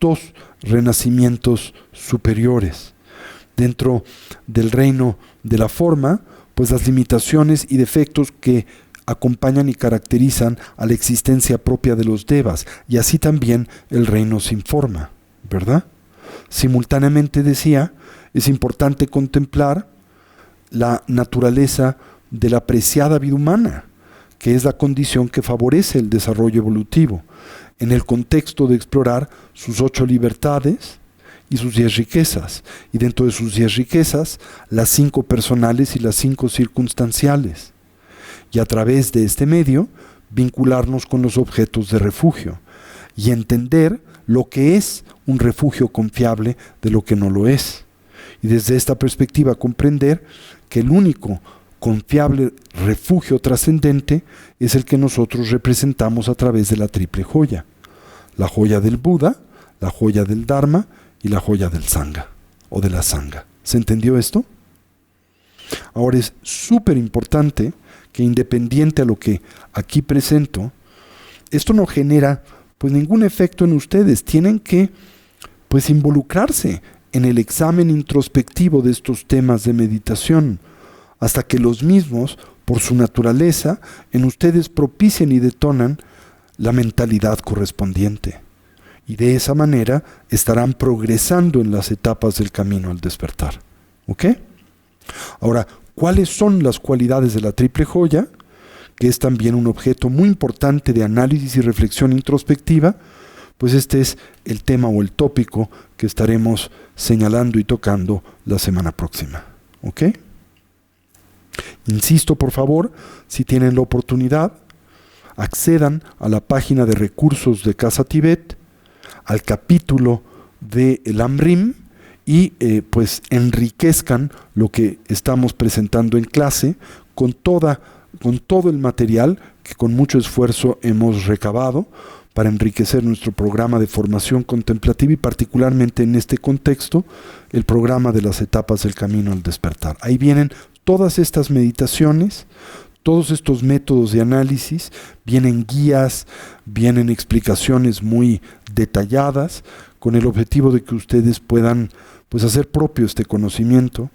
dos renacimientos superiores. Dentro del reino de la forma, pues las limitaciones y defectos que acompañan y caracterizan a la existencia propia de los devas, y así también el reino sin forma, ¿verdad? Simultáneamente, decía, es importante contemplar la naturaleza de la preciada vida humana, que es la condición que favorece el desarrollo evolutivo, en el contexto de explorar sus 8 libertades y sus 10 riquezas, y dentro de sus 10 riquezas, las 5 personales y las 5 circunstanciales, y a través de este medio, vincularnos con los objetos de refugio, y entender lo que es un refugio confiable de lo que no lo es, y desde esta perspectiva comprender que el único confiable refugio trascendente es el que nosotros representamos a través de la triple joya. La joya del Buda, la joya del Dharma y la joya del Sangha, o de la Sangha. ¿Se entendió esto? Ahora es súper importante que, independiente a lo que aquí presento, esto no genera pues ningún efecto en ustedes. Tienen que pues involucrarse en el examen introspectivo de estos temas de meditación, hasta que los mismos, por su naturaleza, en ustedes propicien y detonan la mentalidad correspondiente. Y de esa manera estarán progresando en las etapas del camino al despertar. ¿Ok? Ahora, ¿cuáles son las cualidades de la triple joya? Que es también un objeto muy importante de análisis y reflexión introspectiva. Pues este es el tema o el tópico que estaremos señalando y tocando la semana próxima. ¿Ok? Insisto, por favor, si tienen la oportunidad, accedan a la página de recursos de Casa Tibet, al capítulo de el Amrim, y pues enriquezcan lo que estamos presentando en clase con todo el material que con mucho esfuerzo hemos recabado para enriquecer nuestro programa de formación contemplativa, y particularmente en este contexto, el programa de las etapas del camino al despertar. Ahí vienen todas estas meditaciones, todos estos métodos de análisis, vienen guías, vienen explicaciones muy detalladas, con el objetivo de que ustedes puedan pues hacer propio este conocimiento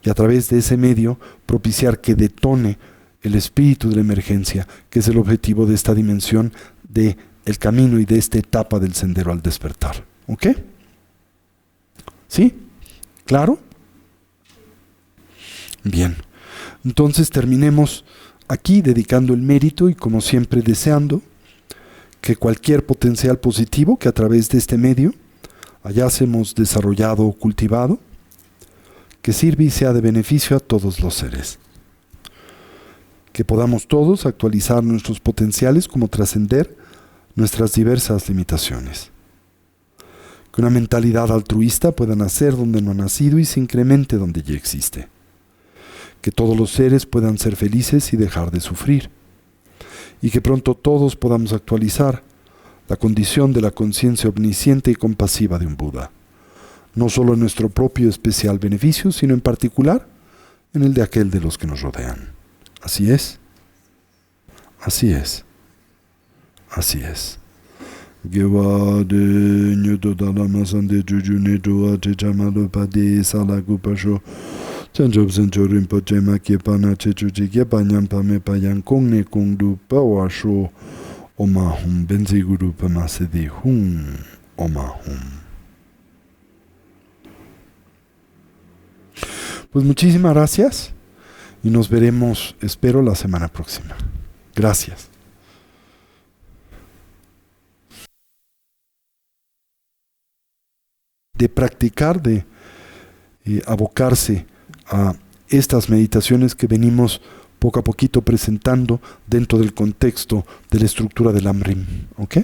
y a través de ese medio propiciar que detone el espíritu de la emergencia, que es el objetivo de esta dimensión de el camino y de esta etapa del sendero al despertar. ¿Ok? ¿Sí? ¿Claro? Bien. Entonces terminemos aquí dedicando el mérito y, como siempre, deseando que cualquier potencial positivo que a través de este medio hayásemos desarrollado o cultivado, que sirva y sea de beneficio a todos los seres. Que podamos todos actualizar nuestros potenciales como trascender nuestras diversas limitaciones. Que una mentalidad altruista pueda nacer donde no ha nacido y se incremente donde ya existe. que todos los seres puedan ser felices y dejar de sufrir, y que pronto todos podamos actualizar la condición de la conciencia omnisciente y compasiva de un Buda, no solo en nuestro propio especial beneficio, sino en particular en el de aquel de los que nos rodean. Así es, así es, así es. Chanchob Sancho Rinpoche Makie Pana Chechuchi Gyapanyam Pame Payan Kongne Kongdu Pawasho Omahum Benzi Guru Pamasedi Hum Omahum. Pues muchísimas gracias y nos veremos, espero, la semana próxima. Gracias. De practicar, de abocarse a estas meditaciones que venimos poco a poquito presentando dentro del contexto de la estructura del Amrim. ¿Ok?